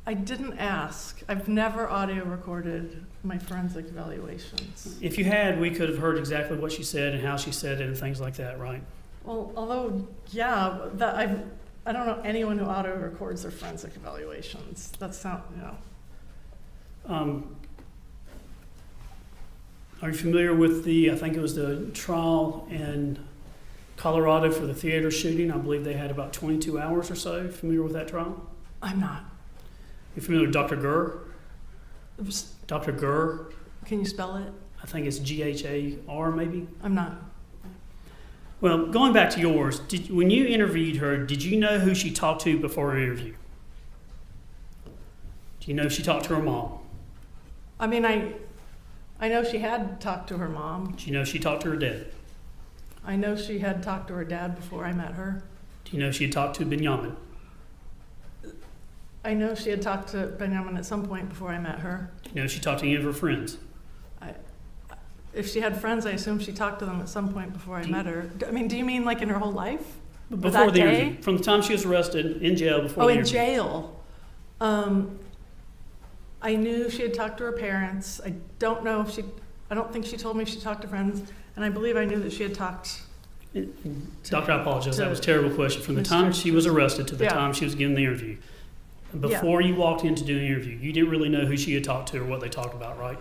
I didn't ask. I've never audio recorded my forensic evaluations. If you had, we could have heard exactly what she said and how she said it and things like that, right? Well, although, yeah, I don't know anyone who auto records their forensic evaluations. That's not, Are you familiar with I think it was the trial in Colorado for the theater shooting? I believe they had about 22 hours or so. Familiar with that trial? I'm not. You familiar with Dr. Gurr? Dr. Gurr? Can you spell it? I think it's G-H-A-R maybe? I'm not. Well, going back to yours, when you interviewed her, did you know who she talked to before her interview? Do you know if she talked to her mom? I mean, I know she had talked to her mom. Do you know if she talked to her dad? I know she had talked to her dad before I met her. Do you know she had talked to Benjamin? I know she had talked to Benjamin at some point before I met her. Do you know she talked to any of her friends? If she had friends, I assume she talked to them at some point before I met her. I mean, do you mean like in her whole life? Before that the day? interview, from the time she was arrested, in jail, before Oh, the in interview. jail. I knew she had talked to her parents. I don't think she told me she talked to friends. And I believe I knew that she had talked. Doctor, I apologize. That to was a terrible question. From the Mr. time she was arrested to the Yeah. time she was given the interview, before you walked in to do the interview, you didn't really know who she had talked to or what they talked about, right?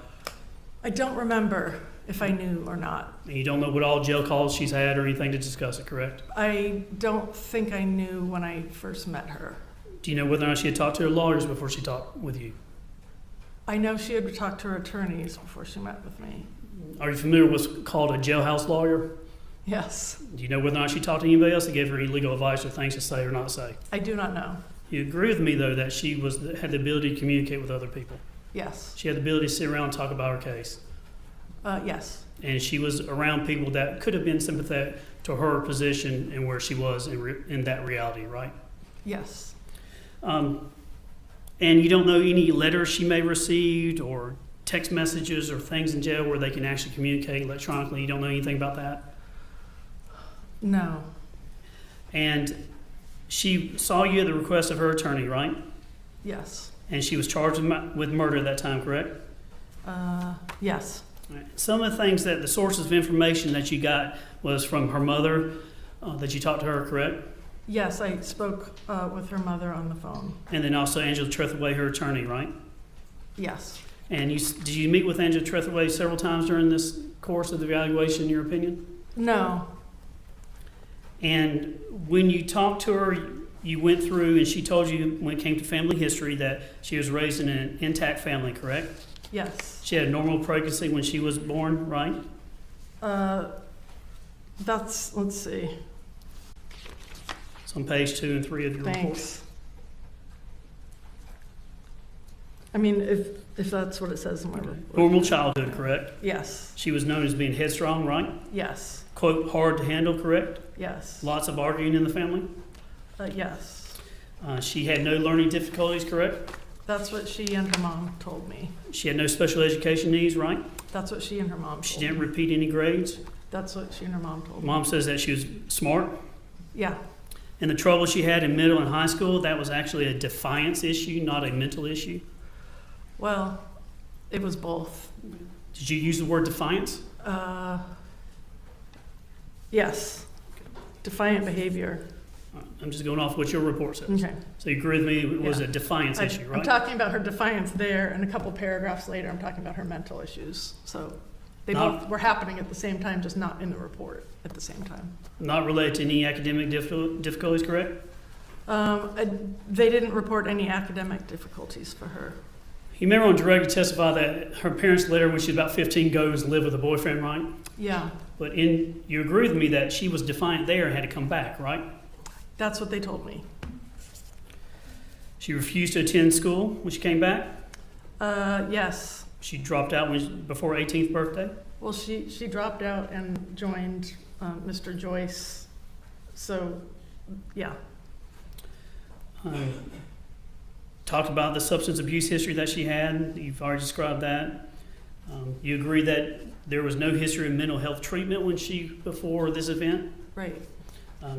I don't remember if I knew or not. And you don't know what all jail calls she's had or anything to discuss it, correct? I don't think I knew when I first met her. Do you know whether or not she had talked to her lawyers before she talked with you? I know she had talked to her attorneys before she met with me. Are you familiar with what's called a jailhouse lawyer? Yes. Do you know whether or not she talked to anybody else that gave her any legal advice or things to say or not say? I do not know. You agree with me, though, that she had the ability to communicate with other people. Yes. She had the ability to sit around and talk about her case. Yes. And she was around people that could have been sympathetic to her position and where she was in that reality, right? Yes. And you don't know any letters she may have received or text messages or things in jail where they can actually communicate electronically. You don't know anything about that? No. And she saw you at the request of her attorney, right? Yes. And she was charged with murder at that time, correct? Yes. Right. Some of the things that the sources of information that you got was from her mother, that you talked to her, correct? Yes, I spoke with her mother on the phone. And then also Angela Trethewey, her attorney, right? Yes. And did you meet with Angela Trethewey several times during this course of the evaluation, in your opinion? No. And when you talked to her, you went through and she told you when it came to family history that she was raised in an intact family, correct? Yes. She had a normal pregnancy when she was born, right? Let's see. It's on page 2 and 3 of your report. Thanks. I mean, if that's what it says in my report. Normal childhood, correct? Yes. She was known as being headstrong, right? Yes. Quote, hard to handle, correct? Yes. Lots of arguing in the family? Yes. She had no learning difficulties, correct? That's what she and her mom told me. She had no special education needs, right? That's what she and her mom She told me. didn't repeat any grades. That's what she and her mom told me. Mom says that she was smart. Yeah. And the trouble she had in middle and high school, that was actually a defiance issue, not a mental issue. Well, it was both. Did you use the word defiance? Yes. Defiant behavior. I'm just going off what your report says. Okay. So you agree with me it was Yeah. a defiance issue, I'm right? talking about her defiance there, and a couple paragraphs later, I'm talking about her mental issues. So they Not- both were happening at the same time, just not in the report at the same time. Not related to any academic difficulties, correct? They didn't report any academic difficulties for her. You remember on direct to testify that her parents let her when she was about 15 go and live with a boyfriend, right? Yeah, But you agree with me that she was defiant there and had to come back, right? that's what they told me. She refused to attend school when she came back. Yes. She dropped out before her 18th birthday. Well, she dropped out and joined Mr. Joyce. So, yeah. Talked about the substance abuse history that she had. You've already described that. You agree that there was no history of mental health treatment before this event? Right.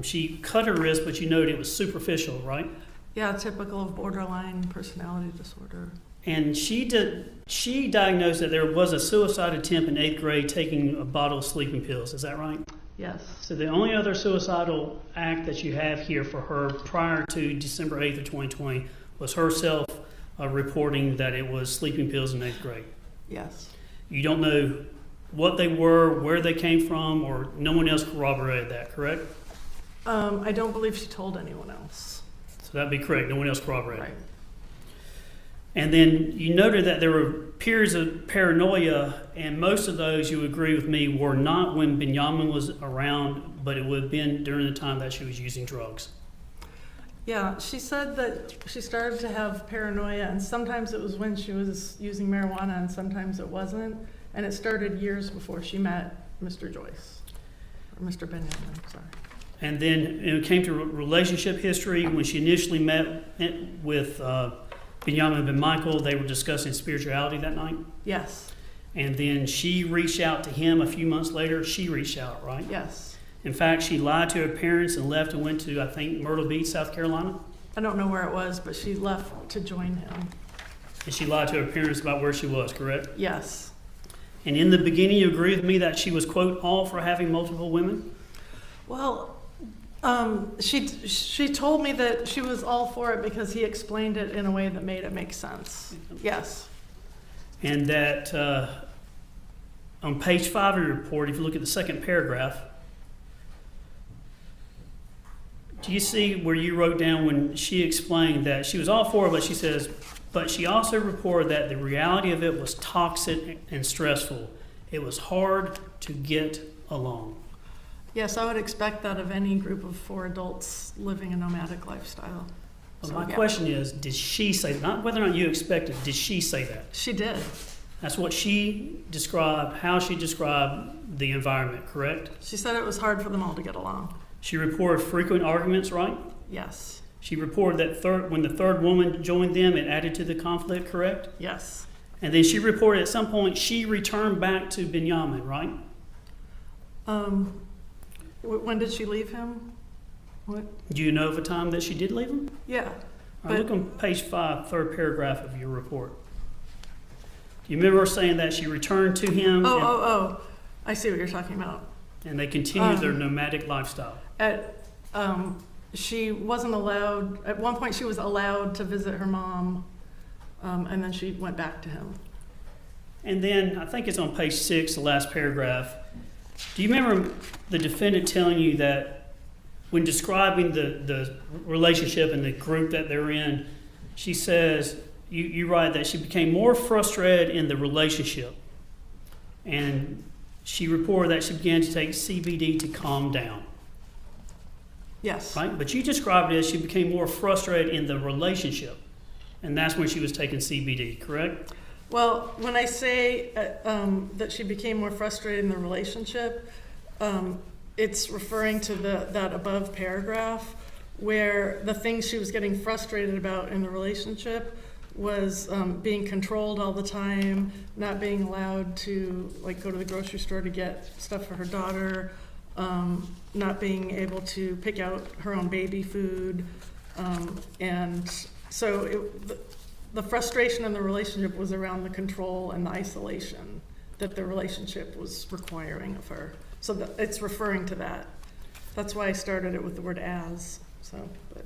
She cut her wrist, but you noted it was superficial, right? Yeah, typical of borderline personality disorder. And she diagnosed that there was a suicide attempt in 8th grade taking a bottle of sleeping pills. Is that right? Yes. So the only other suicidal act that you have here for her prior to December 8th of 2020 was herself reporting that it was sleeping pills in 8th grade. Yes. You don't know what they were, where they came from, or no one else corroborated that, correct? I don't believe she told anyone else. So that'd be correct. No one else corroborated. Right. And then you noted that there were periods of paranoia, and most of those, you agree with me, were not when Benjamin was around, but it would have been during the time that she was using drugs. Yeah, she said that she started to have paranoia, and sometimes it was when she was using marijuana, and sometimes it wasn't. And it started years before she met Mr. Joyce, or Mr. Benjamin, sorry. And then it came to relationship history. When she initially met with Benjamin and Michael, they were discussing spirituality that night. Yes, And then she reached out to him a few months later. She reached out, right? yes. In fact, she lied to her parents and left and went to, I think, Myrtle Beach, South Carolina. I don't know where it was, but she left to join him. And she lied to her parents about where she was, correct? Yes. And in the beginning, you agree with me that she was, quote, all for having multiple women? Well, she told me that she was all for it because he explained it in a way that made it make sense. Yes. And that on page 5 of your report, if you look at the second paragraph, do you see where you wrote down when she explained that she was all for it, but she says, but she also reported that the reality of it was toxic and stressful. It was hard to get along. Yes, I would expect that of any group of 4 adults living a nomadic lifestyle. But So, my yeah. question is, did she say, not whether or not you expected, did she say that? She did. That's what she described, how she described the environment, correct? She said it was hard for them all to get along. She reported frequent arguments, right? Yes. She reported that when the third woman joined them, it added to the conflict, correct? Yes. And then she reported at some point she returned back to Benjamin, right? When did she leave him? What? Do you know of a time that she did leave him? Yeah. All But- right, look on page 5, third paragraph of your report. Do you remember her saying that she returned to him I see what you're talking about. and they continued their nomadic lifestyle? At she wasn't allowed, at one point she was allowed to visit her mom, and then she went back to him. And then, I think it's on page 6, the last paragraph. Do you remember the defendant telling you that when describing the relationship and the group that they're in, she says, you write that she became more frustrated in the relationship. And she reported that she began to take CBD to calm down. Yes. Right? But you described it as she became more frustrated in the relationship. And that's when she was taking CBD, correct? Well, when I say that she became more frustrated in the relationship, it's referring to that above paragraph where the things she was getting frustrated about in the relationship was being controlled all the time, not being allowed to like go to the grocery store to get stuff for her daughter, not being able to pick out her own baby food, and so the frustration in the relationship was around the control and the isolation that the relationship was requiring of her. So it's referring to that. That's why I started it with the word as. So, but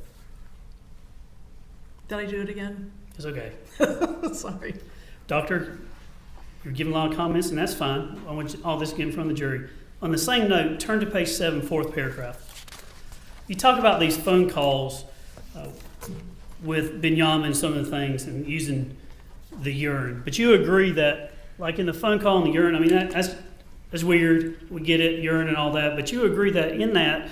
did I do it again? It's okay. Sorry. Doctor, you're giving a lot of comments, and that's fine. I want all this again from the jury. On the same note, turn to page 7, fourth paragraph. You talk about these phone calls with Benyamin and some of the things and using the urine. But you agree that, like in the phone call and the urine, I mean, that's weird. We get it, urine and all that. But you agree that in that,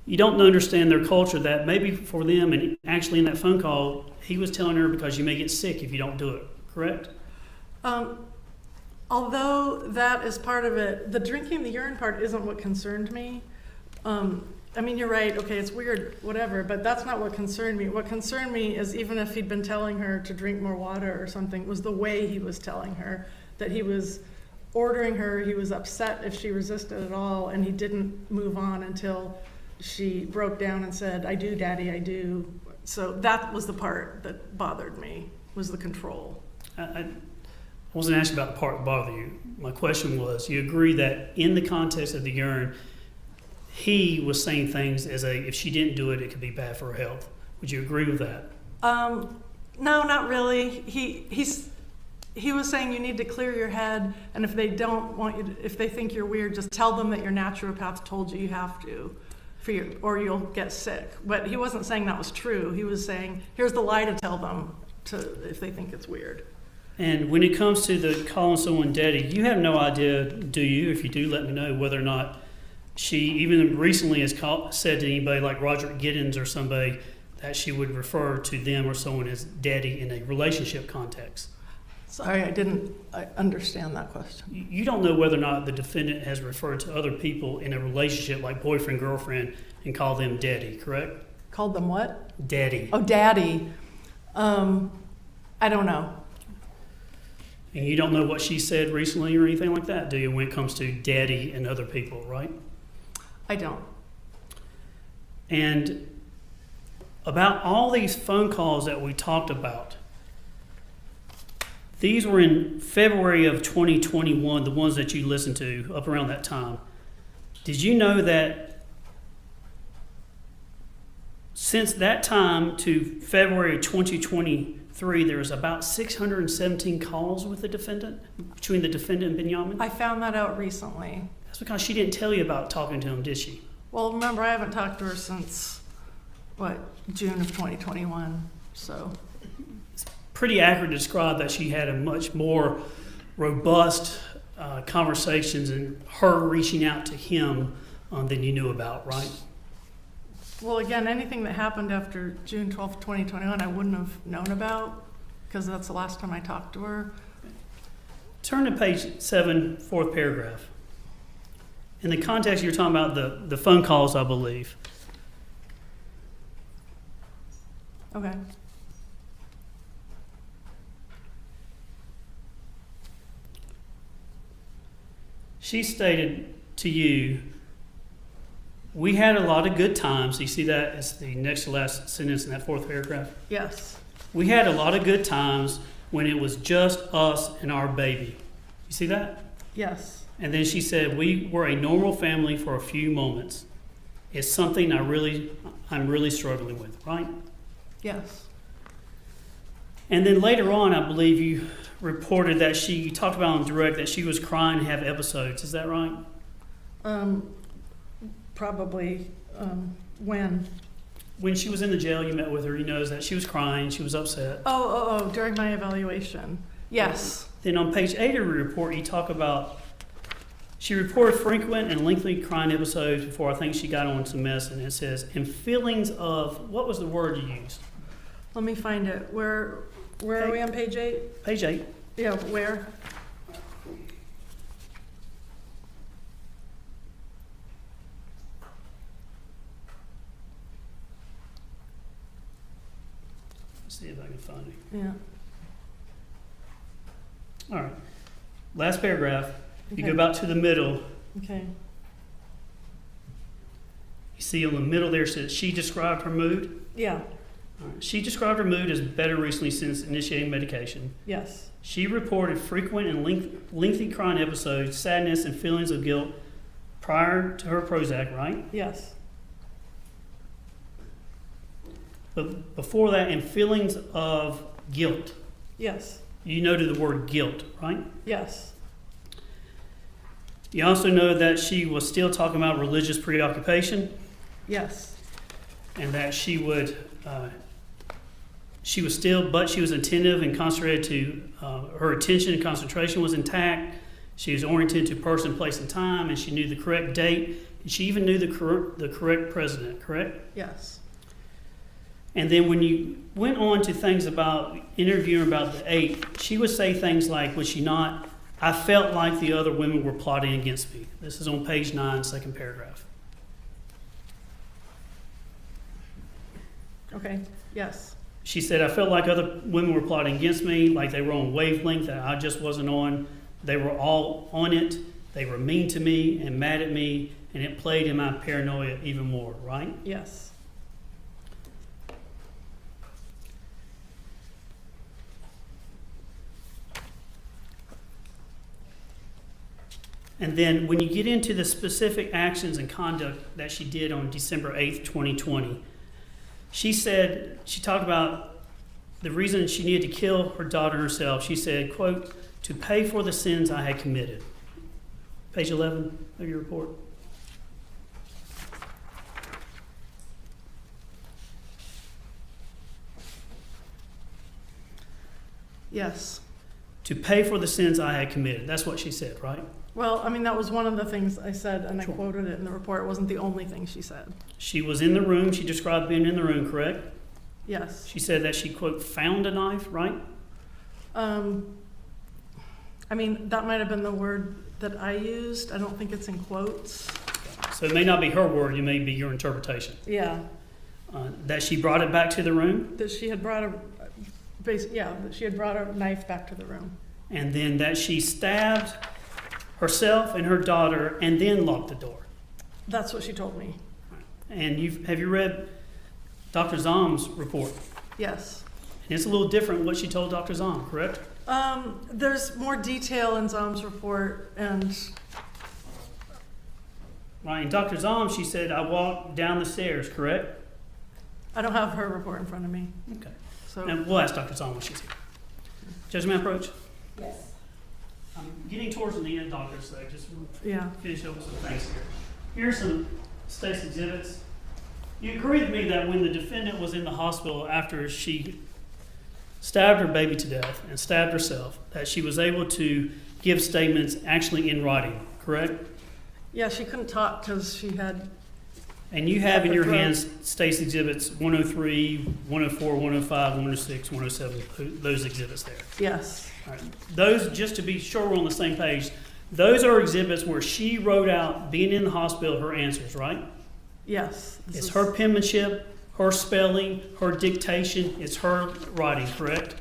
you don't understand their culture, that maybe for them, and actually in that phone call, he was telling her because you may get sick if you don't do it, correct? Although that is part of it, the drinking the urine part isn't what concerned me. I mean, you're right, okay, it's weird, whatever, but that's not what concerned me. What concerned me is even if he'd been telling her to drink more water or something, was the way he was telling her, that he was ordering her, he was upset if she resisted at all, and he didn't move on until she broke down and said, I do, Daddy, I do. So that was the part that bothered me, was the control. I wasn't asking about the part that bothered you. My question was, you agree that in the context of the urine, he was saying things as if she didn't do it, it could be bad for her health. Would you agree with that? No, not really. He was saying you need to clear your head, and if they don't want you to, if they think you're weird, just tell them that your naturopath told you you have to, or you'll get sick. But he wasn't saying that was true. He was saying, here's the lie to tell them if they think it's weird. And when it comes to the calling someone daddy, you have no idea, do you? If you do, let me know whether or not she even recently has said to anybody like Roger Giddens or somebody that she would refer to them or someone as daddy in a relationship context. Sorry, I understand that question. You don't know whether or not the defendant has referred to other people in a relationship like boyfriend, girlfriend, and called them daddy, correct? Called them what? Daddy. Oh, daddy. I don't know. And you don't know what she said recently or anything like that, do you, when it comes to daddy and other people, right? I don't. And about all these phone calls that we talked about, these were in February of 2021, the ones that you listened to up around that time. Did you know that since that time to February of 2023, there was about 617 calls with the defendant, between the defendant and Benyamin? I found that out recently. That's because she didn't tell you about talking to him, did she? Well, remember, I haven't talked to her since, June of 2021, so. Pretty accurate to describe that she had a much more robust conversations and her reaching out to him than you knew about, right? Well, again, anything that happened after June 12th, 2021, I wouldn't have known about because that's the last time I talked to her. Turn to page 7, fourth paragraph. In the context, you're talking about the phone calls, I believe. Okay. She stated to you, we had a lot of good times. You see that as the next to last sentence in that fourth paragraph? Yes. We had a lot of good times when it was just us and our baby. You see that? Yes. And then she said, we were a normal family for a few moments. is something I'm really struggling with, right? Yes. And then later on, I believe you reported that you talked about on direct that she was crying and have episodes. Is that right? Probably, when? When she was in the jail, you met with her. You noticed that she was crying, she was upset. Oh, during my evaluation. Yes. Then on page 8 of your report, you talk about she reported frequent and lengthy crying episodes before I think she got on some medicine. It says, and feelings of, what was the word you used? Let me find it. Where are we on page 8? Page 8. Yeah, where? Let's see if I can find it. Yeah. All right. Last paragraph. You Okay. go about to the middle. Okay. You see in the middle there, it says she described her mood. Yeah. All right. She described her mood as better recently since initiating medication. Yes. She reported frequent and lengthy crying episodes, sadness, and feelings of guilt prior to her Prozac, right? Yes. But before that, and feelings of guilt. Yes. You noted the word guilt, right? Yes. You also know that she was still talking about religious preoccupation, Yes. and that she was attentive and concentrated to, her attention and concentration was intact. She was oriented to person, place, and time, and she knew the correct date, and she even knew the correct president, correct? Yes. And then when you went on to things about interviewing about the 8, she would say things like, would she not, I felt like the other women were plotting against me. This is on page 9, second paragraph. Okay. Yes. She said, I felt like other women were plotting against me, like they were on wavelength that I just wasn't on. They were all on it. They were mean to me and mad at me, and it played in my paranoia even more, right? Yes. And then when you get into the specific actions and conduct that she did on December 8th, 2020, she talked about the reason she needed to kill her daughter herself. She said, quote, to pay for the sins I had committed. Page 11 of your report. Yes. To pay for the sins I had committed. That's what she said, right? Well, I mean, that was one of the things I said, and I Sure. quoted it in the report. It wasn't the only thing she said. She was in the room. She described being in the room, correct? Yes. She said that she, quote, found a knife, right? I mean, that might have been the word that I used. I don't think it's in quotes. So it may not be her word. It may be your interpretation. Yeah. That she brought it back to the room, That she had brought that she had brought a knife back to the room. and then that she stabbed herself and her daughter and then locked the door. That's what she told me. And have you read Dr. Zom's report? Yes. And it's a little different what she told Dr. Zom, correct? There's more detail in Zom's report, and Right. And Dr. Zom, she said, I walked down the stairs, correct? I don't have her report in front of me. Okay. So And we'll ask Dr. Zom when she's here. Judgment approach? Yes. I'm getting towards the end, Doctor, so just yeah. finish up with some things here. Here's some state's exhibits. You agree with me that when the defendant was in the hospital after she stabbed her baby to death and stabbed herself, that she was able to give statements actually in writing, correct? Yeah, she couldn't talk because she had. And you have in your Throat. hands state's exhibits 103, 104, 105, 106, 107, those exhibits there. Yes. All right. Those, just to be sure we're on the same page, those are exhibits where she wrote out, being in the hospital, her answers, right? Yes. This It's is- her penmanship, her spelling, her dictation, it's her writing, correct?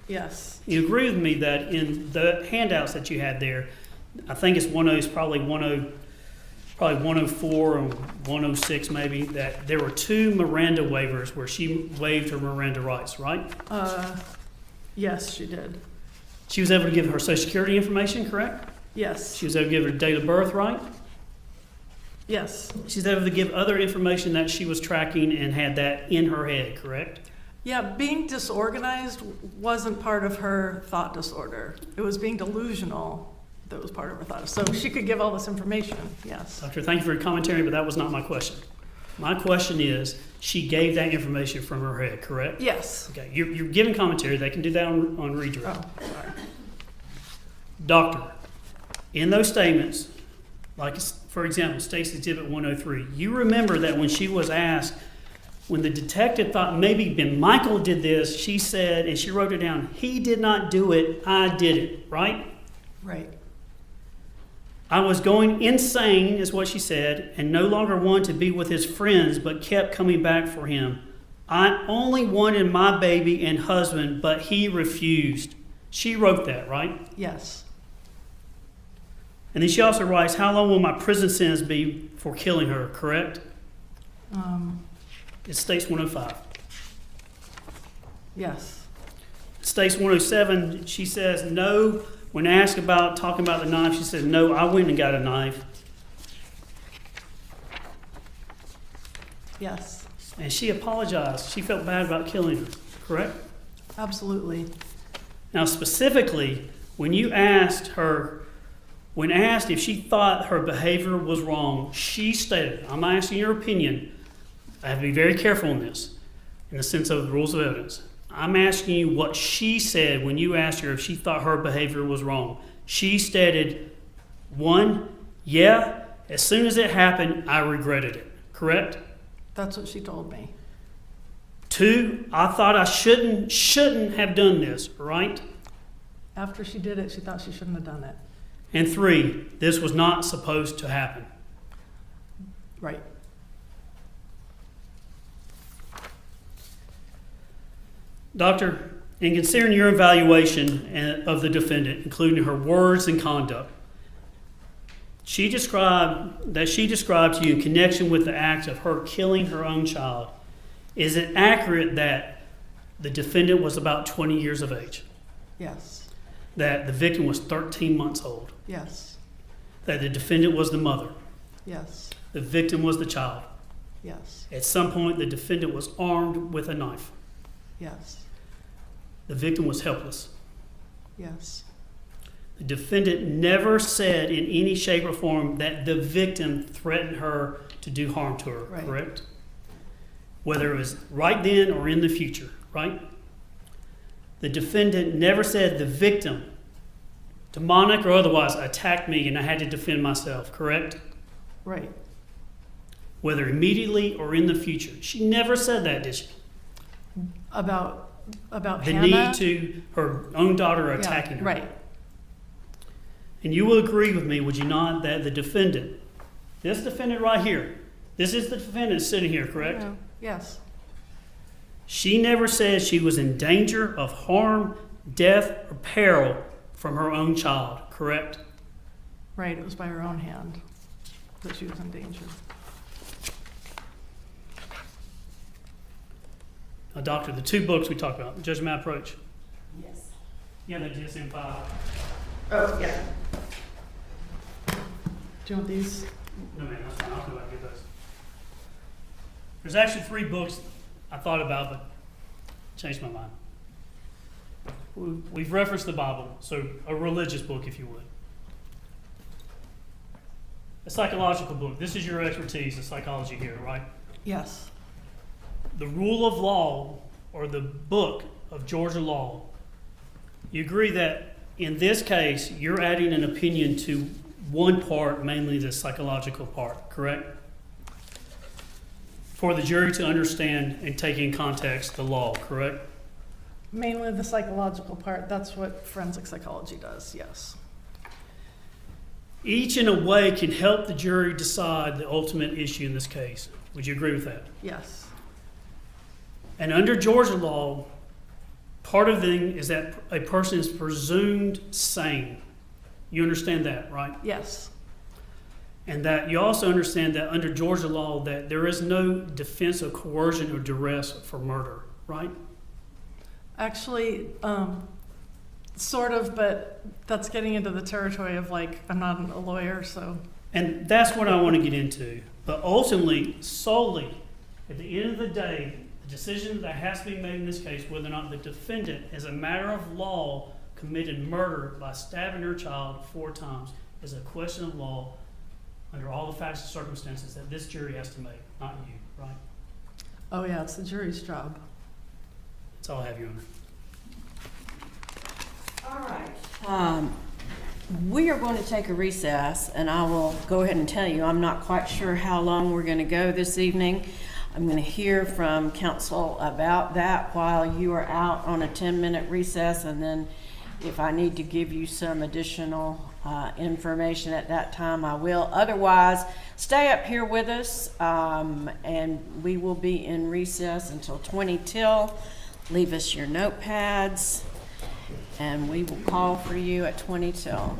Yes. You agree with me that in the handouts that you had there, I think it's probably 104 and 106 maybe, that there were 2 Miranda waivers where she waived her Miranda rights, right? Yes, she did. She was able to give her social security information, correct? Yes. She was able to give her date of birth, right? Yes. She's able to give other information that she was tracking and had that in her head, correct? Yeah, being disorganized wasn't part of her thought disorder. It was being delusional that was part of her thought. So she could give all this information, yes. Doctor, thank you for your commentary, but that was not my question. My question is, she gave that information from her head, correct? Yes. Okay, you're giving commentary. They can do that on redirect. Oh, sorry. Doctor, in those statements, like for example, State's Exhibit 103, you remember that when she was asked, when the detective thought maybe Ben Michael did this, she said, and she wrote it down, he did not do it, I did it, right? Right. I was going insane, is what she said, and no longer wanted to be with his friends, but kept coming back for him. I only wanted my baby and husband, but he refused. She wrote that, right? Yes. And then she also writes, how long will my prison sentence be for killing her, correct? It states 105. Yes. It states 107, she says no. When asked about talking about the knife, she said, no, I went and got a knife. Yes. And she apologized. She felt bad about killing her, correct? Absolutely. Now, specifically, when you asked her, when asked if she thought her behavior was wrong, she stated, I'm asking your opinion. I have to be very careful in this, in the sense of the rules of evidence. I'm asking you what she said when you asked her if she thought her behavior was wrong. She stated, 1, yeah, as soon as it happened, I regretted it, correct? That's what she told me. 2, I thought I shouldn't have done this, right? After she did it, she thought she shouldn't have done it. And 3, this was not supposed to happen. Right. Doctor, in considering your evaluation of the defendant, including her words and conduct, she described to you in connection with the act of her killing her own child. Is it accurate that the defendant was about 20 years of age? Yes. That the victim was 13 months old? Yes. That the defendant was the mother? Yes. The victim was the child? Yes. At some point, the defendant was armed with a knife. Yes. The victim was helpless. Yes. The defendant never said in any shape or form that the victim threatened her to do harm to her, Right. correct? Whether it was right then or in the future, right? The defendant never said the victim, demonic or otherwise, attacked me and I had to defend myself, correct? Right. Whether immediately or in the future. She never said that, did she? About The Hannah? need to her own daughter attacking her. Right. And you will agree with me, would you not, that the defendant, this defendant right here, this is the defendant sitting here, correct? No. Yes. She never said she was in danger of harm, death, or peril from her own child, correct? Right. It was by her own hand that she was in danger. Now, doctor, the 2 books we talked about, the Judgment Approach. Yes. Yeah, the DSM-5. Oh, yeah. Do you want these? No, man, that's fine. I'll go back and get those. There's actually 3 books I thought about, but changed my mind. We've referenced the Bible, so a religious book, if you would. A psychological book. This is your expertise in psychology here, right? Yes. The Rule of Law, or the book of Georgia law. You agree that in this case, you're adding an opinion to one part, mainly the psychological part, correct? For the jury to understand and take in context the law, correct? Mainly the psychological part. That's what forensic psychology does, yes. Each, in a way, can help the jury decide the ultimate issue in this case. Would you agree with that? Yes. And under Georgia law, part of the thing is that a person is presumed sane. You understand that, right? Yes. And that you also understand that under Georgia law that there is no defense of coercion or duress for murder, right? Actually, sort of, but that's getting into the territory of, like, I'm not a lawyer, so And that's what I want to get into. But ultimately, solely, at the end of the day, the decision that has to be made in this case, whether or not the defendant, as a matter of law, committed murder by stabbing her child 4 times, is a question of law under all the facts and circumstances that this jury has to make, not you, right? Oh, yeah, it's the jury's job. That's all I have, Your Honor. All right. We are going to take a recess, and I will go ahead and tell you, I'm not quite sure how long we're going to go this evening. I'm going to hear from counsel about that while you are out on a 10-minute recess, and then if I need to give you some additional information at that time, I will. Otherwise, stay up here with us, and we will be in recess until 20 till. Leave us your notepads, and we will call for you at 20 till.